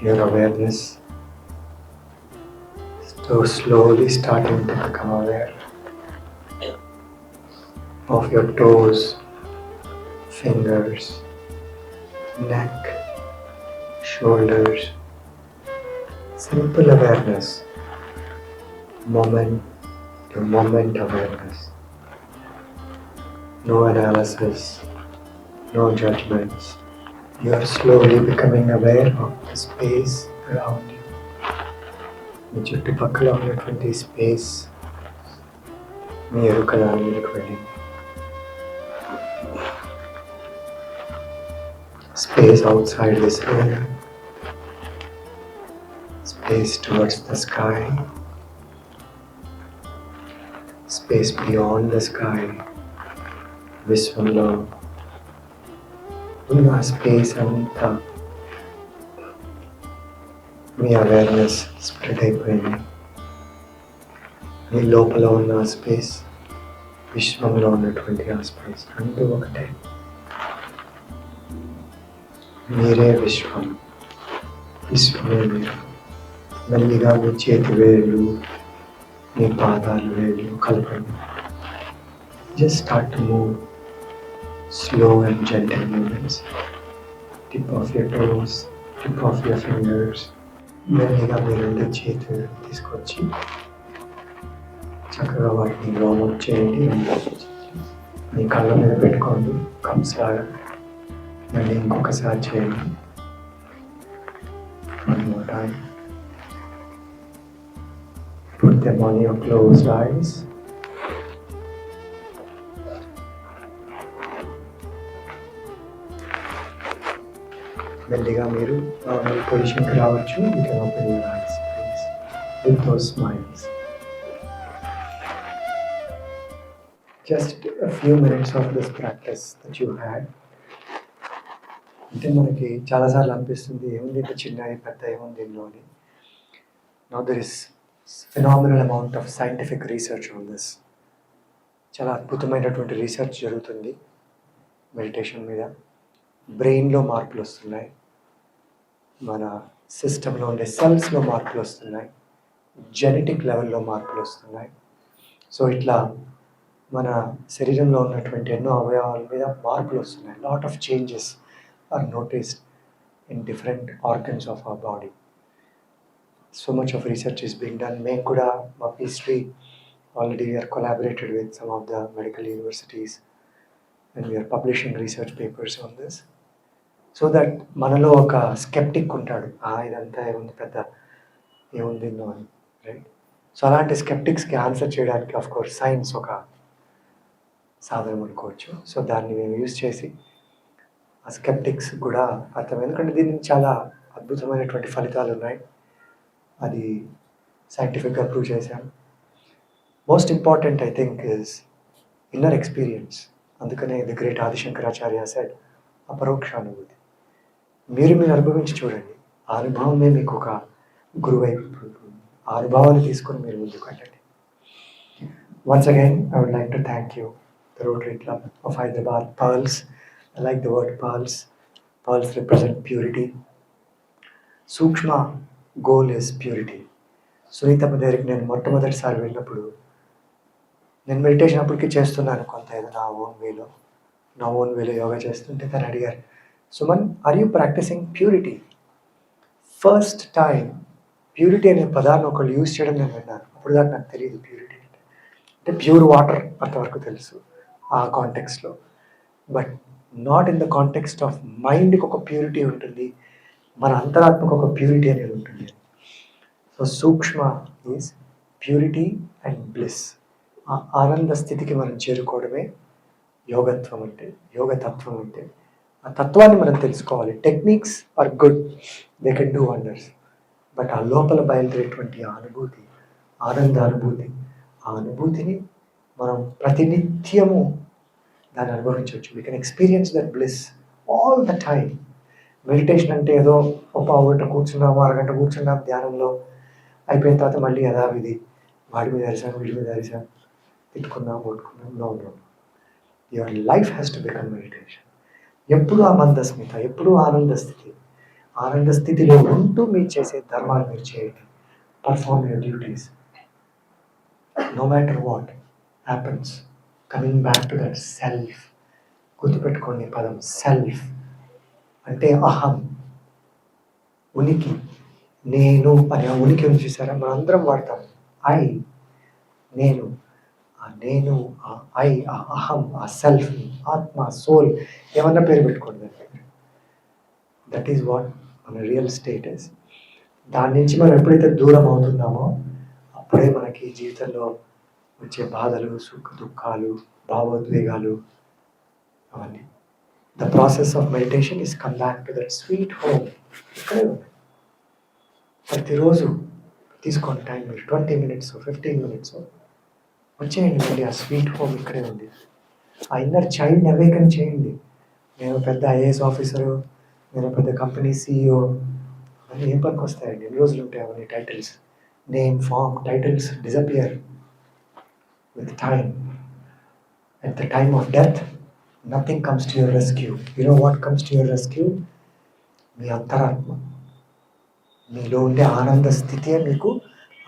[SPEAKER 2] Your awareness so slowly starting to become aware of your toes, fingers, neck, shoulders. Simple awareness, moment to moment awareness. No analysis, no judgments. You are slowly becoming aware of the space around you. మీ చుట్టుపక్కల ఉన్నటువంటి space మీ ఎరుకలోకి వెళ్ళింది. Space outside this room, space towards the sky, space beyond the sky, విశ్వంలో ఉన్న space అంతా మీ awareness spread అయిపోయింది. మీ లోపల ఉన్న space, విశ్వంలో ఉన్నటువంటి ఆ స్పేస్ రెండు ఒకటే. మీరే విశ్వం, విశ్వమే మీరు. మెల్లిగా మీ చేతి వేళ్ళు, మీ పాదాలు వేళ్ళు కలపండి. Just start to move slow and gentle movements. Tip of your toes, tip of your fingers. మెల్లిగా మీ రెండు చేతులు తీసుకొచ్చి చక్కగా వాటిని వార్మప్ చేయండి. మీ కళ్ళ మీద పెట్టుకోండి కప్స్ లాగా. మళ్ళీ ఇంకొకసారి చేయండి. One more time. Put them on your closed eyes. మెల్లిగా మీరు నార్మల్ పొజిషన్కి రావచ్చు. You can open your eyes, please, with those smiles. Just a few minutes of this practice that you had. అంటే మనకి చాలాసార్లు అనిపిస్తుంది ఏముంది ఇంత చిన్న పెద్ద ఏముంది దీనిలో అని. Now there is phenomenal amount of scientific research on this. చాలా అద్భుతమైనటువంటి రీసెర్చ్ జరుగుతుంది మెడిటేషన్ మీద. బ్రెయిన్లో మార్పులు వస్తున్నాయి, మన సిస్టంలో ఉండే సెల్స్లో మార్పులు వస్తున్నాయి, జెనెటిక్ లెవెల్లో మార్పులు వస్తున్నాయి. సో ఇట్లా మన శరీరంలో ఉన్నటువంటి ఎన్నో అవయవాల మీద మార్పులు వస్తున్నాయి. Lot of changes are noticed in different organs of our body. So much of research is being done. మేము కూడా మా Sree already we are collaborated with some of the medical universities and we are publishing research papers on this. So that మనలో ఒక sceptic ఉంటాడు, ఇదంతా ఏముంది పెద్ద ఏముంది అని, రైట్? సో అలాంటి స్కెప్టిక్స్కి ఆన్సర్ చేయడానికి ఆఫ్ కోర్స్ సైన్స్ ఒక సాధనం అనుకోవచ్చు. సో దాన్ని మేము యూజ్ చేసి ఆ స్కెప్టిక్స్ కూడా అర్థం, ఎందుకంటే దీనికి చాలా అద్భుతమైనటువంటి ఫలితాలు ఉన్నాయి. అది సైంటిఫిక్గా ప్రూవ్ చేశాం. Most important I think is inner experience. అందుకనే ది గ్రేట్ ఆదిశంకరాచార్య సెడ్ అపరోక్ష అనుభూతి. మీరు అనుభవించి చూడండి, ఆ అనుభవమే మీకు ఒక గురువై ఆ అనుభవాన్ని తీసుకొని మీరు ముందుకు వెళ్ళండి. Once again, I would like to thank you, the Rotary Club of Hyderabad, Pearls. I like the word pearls. Pearls represent purity. Sukshma goal is purity. సునీతమ్మ దగ్గరికి నేను మొట్టమొదటిసారి వెళ్ళినప్పుడు, నేను మెడిటేషన్ అప్పటికి చేస్తున్నాను కొంత ఏదో నా ఓన్ వేలో యోగా చేస్తుంటే తను అడిగారు, Suman, are you practising purity? First time purity అనే పదాన్ని ఒకళ్ళు యూజ్ చేయడం నేను విన్నాను. అప్పుడు దాకా నాకు తెలియదు ప్యూరిటీ అంటే ప్యూర్ వాటర్ అంతవరకు తెలుసు ఆ కాంటెక్స్లో, but not in the context of మైండ్కి ఒక ప్యూరిటీ ఉంటుంది, మన అంతరాత్మకు ఒక ప్యూరిటీ అనేది ఉంటుంది. సో సూక్ష్మ ఈజ్ ప్యూరిటీ అండ్ బ్లిస్. ఆ ఆనంద స్థితికి మనం చేరుకోవడమే యోగత్వం అంటే, యోగతత్వం అంటే. ఆ తత్వాన్ని మనం తెలుసుకోవాలి. Techniques are good, they can do wonders, but ఆ లోపల బయలుదేరేటువంటి ఆ అనుభూతి, ఆనంద అనుభూతి, ఆ అనుభూతిని మనం ప్రతినిత్యము దాన్ని అనుభవించవచ్చు. We can experience that bliss all the time. Meditation అంటే ఏదో ఒక పావు గంట కూర్చున్నాము, అరగంట కూర్చున్నాము ధ్యానంలో, అయిపోయిన తర్వాత మళ్ళీ యథావిధి వాడి మీద అరిసాం, వీడి మీద అరిసాం, తిట్టుకున్నాం, కొట్టుకున్నాం. No no, your life has to become meditation. ఎప్పుడు ఆ మందస్మిత, ఎప్పుడు ఆనంద స్థితి, ఆనంద స్థితిలో ఉంటూ మీరు చేసే ధర్మాలు మీరు చేయండి. Perform your duties. No matter what happens, coming back to that self. గుర్తుపెట్టుకోండి పదం సెల్ఫ్ అంటే అహం, ఉనికి, నేను అనే ఉనికి ఉంది చూసారా, మనం అందరం వాడతాం. ఐ, నేను, ఆ నేను, ఆ ఐ, ఆ అహం, ఆ సెల్ఫ్, ఆత్మ, సోల్, ఏమన్నా పేరు పెట్టుకోండి. దట్ ఈజ్ వాట్ మన రియల్ స్టేటస్. దాని నుంచి మనం ఎప్పుడైతే దూరం అవుతున్నామో అప్పుడే మనకి జీవితంలో వచ్చే బాధలు, సుఖ దుఃఖాలు, భావోద్వేగాలు అవన్నీ. The process of meditation is come back to that sweet home. ఇక్కడే ఉంది. ప్రతిరోజు తీసుకోండి టైం, మీరు 20 minutes 15 minutes వచ్చేయండి, మళ్ళీ ఆ స్వీట్ హోమ్ ఇక్కడే ఉంది. ఆ ఇన్నర్ చైల్డ్ అవేకన్ చేయండి. నేను పెద్ద ఐఏఎస్ ఆఫీసరు, నేను పెద్ద కంపెనీ CEO, అవన్నీ ఏం పనికి వస్తాయండి? ఎన్ని రోజులు ఉంటాయి అవన్నీ titles? Name, fame, titles disappear with time. At the time of death, nothing comes to your rescue. You know what comes to your rescue? మీ అంతరాత్మ, మీలో ఉండే ఆనంద స్థితే మీకు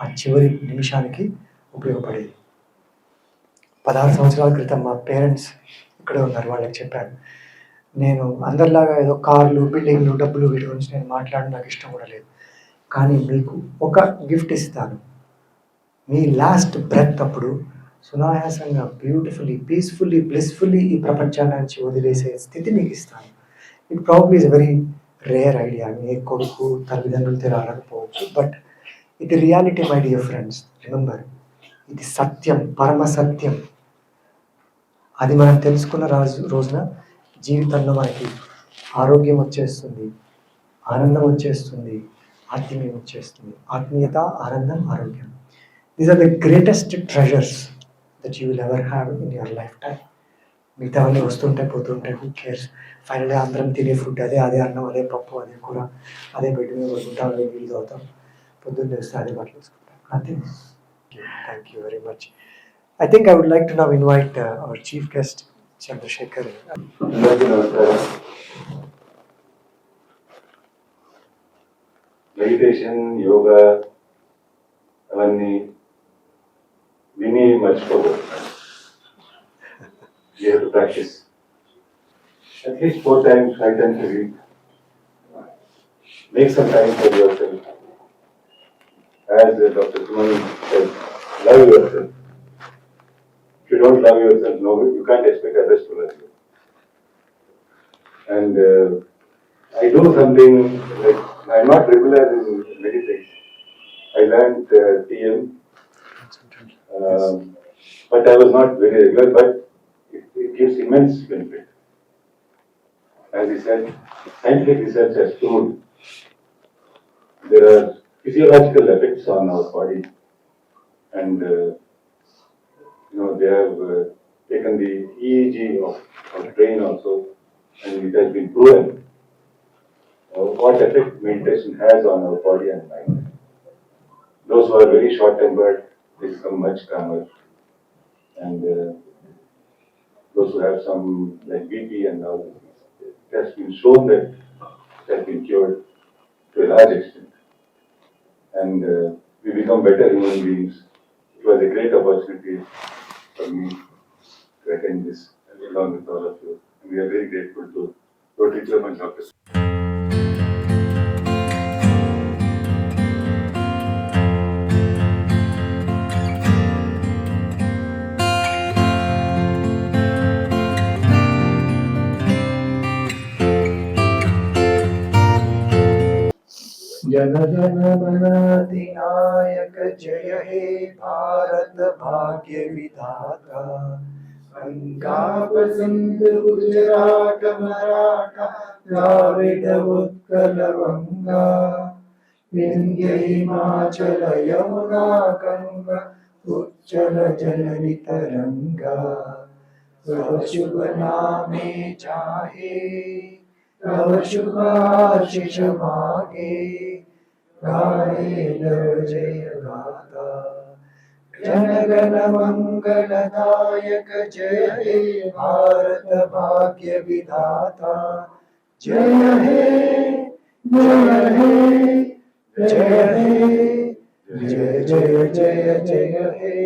[SPEAKER 2] ఆ చివరి నిమిషానికి ఉపయోగపడేది. 16 సంవత్సరాల క్రితం మా పేరెంట్స్ ఇక్కడే ఉన్నారు, వాళ్ళకి చెప్పాను, నేను అందరిలాగా ఏదో కార్లు, బిల్డింగ్లు, డబ్బులు వీటి గురించి నేను మాట్లాడడం నాకు ఇష్టం కూడా లేదు, కానీ మీకు ఒక గిఫ్ట్ ఇస్తాను. మీ లాస్ట్ బ్రెత్ అప్పుడు సునాయాసంగా, బ్యూటిఫుల్లీ, పీస్ఫుల్లీ, బ్లిస్ఫుల్లీ ఈ ప్రపంచాన్ని వదిలేసే స్థితి మీకు ఇస్తాను. It probably is very rare idea. మీ కొడుకు తల్లిదండ్రులతో రాకపోవచ్చు, బట్ ఇది reality my dear friends. Remember, ఇది సత్యం, పరమ సత్యం. అది మనం తెలుసుకున్న రోజున జీవితంలో మనకి ఆరోగ్యం వచ్చేస్తుంది, ఆనందం వచ్చేస్తుంది, ఆత్మీయం వచ్చేస్తుంది. ఆత్మీయత, ఆనందం, ఆరోగ్యం, these are the greatest treasures that you will ever have in your lifetime. మిగతావన్నీ వస్తుంటాయి, పోతుంటాయి, హూ కేర్స్. ఫైనల్గా అందరం తినే ఫుడ్ అదే అన్నం, అదే పప్పు, అదే కూర, అదే బెడ్ మీద పడుకుంటాం, అదే నీళ్ళు అవుతాం, పొద్దున్నే వస్తే అదే బట్టలు వేసుకుంటాం. అంతే. Thank you very much. I think I would like to now invite our chief guest, Chandrasekhar.
[SPEAKER 3] Meditation, yoga అవన్నీ విని మర్చిపోకూడదు. You have to practice at least 4 times, 5 times a week. Make some time for yourself. As Dr.Suman said, love yourself. If you don't love yourself, no, you can't expect others to love you. And I do something like, I'm not regular in meditation. I learned TM, but I was not very regular, but it gives immense benefit. As he said, scientific research has proved there are physiological effects on our body, and they have taken the EEG of our brain also, and it has been proven what effect meditation has on our body and mind. Those who are very short-tempered, they become much calmer, and those who have some like BP and all, it has been shown that it has been cured to a large extent, and we become better human beings. It was a great opportunity for me to attend this along with all of you, and we are very grateful to Dr. and Dr.
[SPEAKER 2] जन जन मन अधिनायक जय हे भारत भाग्य विधाता पंजाब सिंध गुजरात मराठा द्राविड उत्कल गंगा विंध्य हिमाचल यमुना गंगा उच्चल जलधि तरंगा तव शुभ नामे जाहे तव शुभ आशीष मागे गाये लव जय गाथा जन गण मंगलदायक जय हे भारत भाग्य विधाता जय हे जय हे जय हे जय जय जय जय हे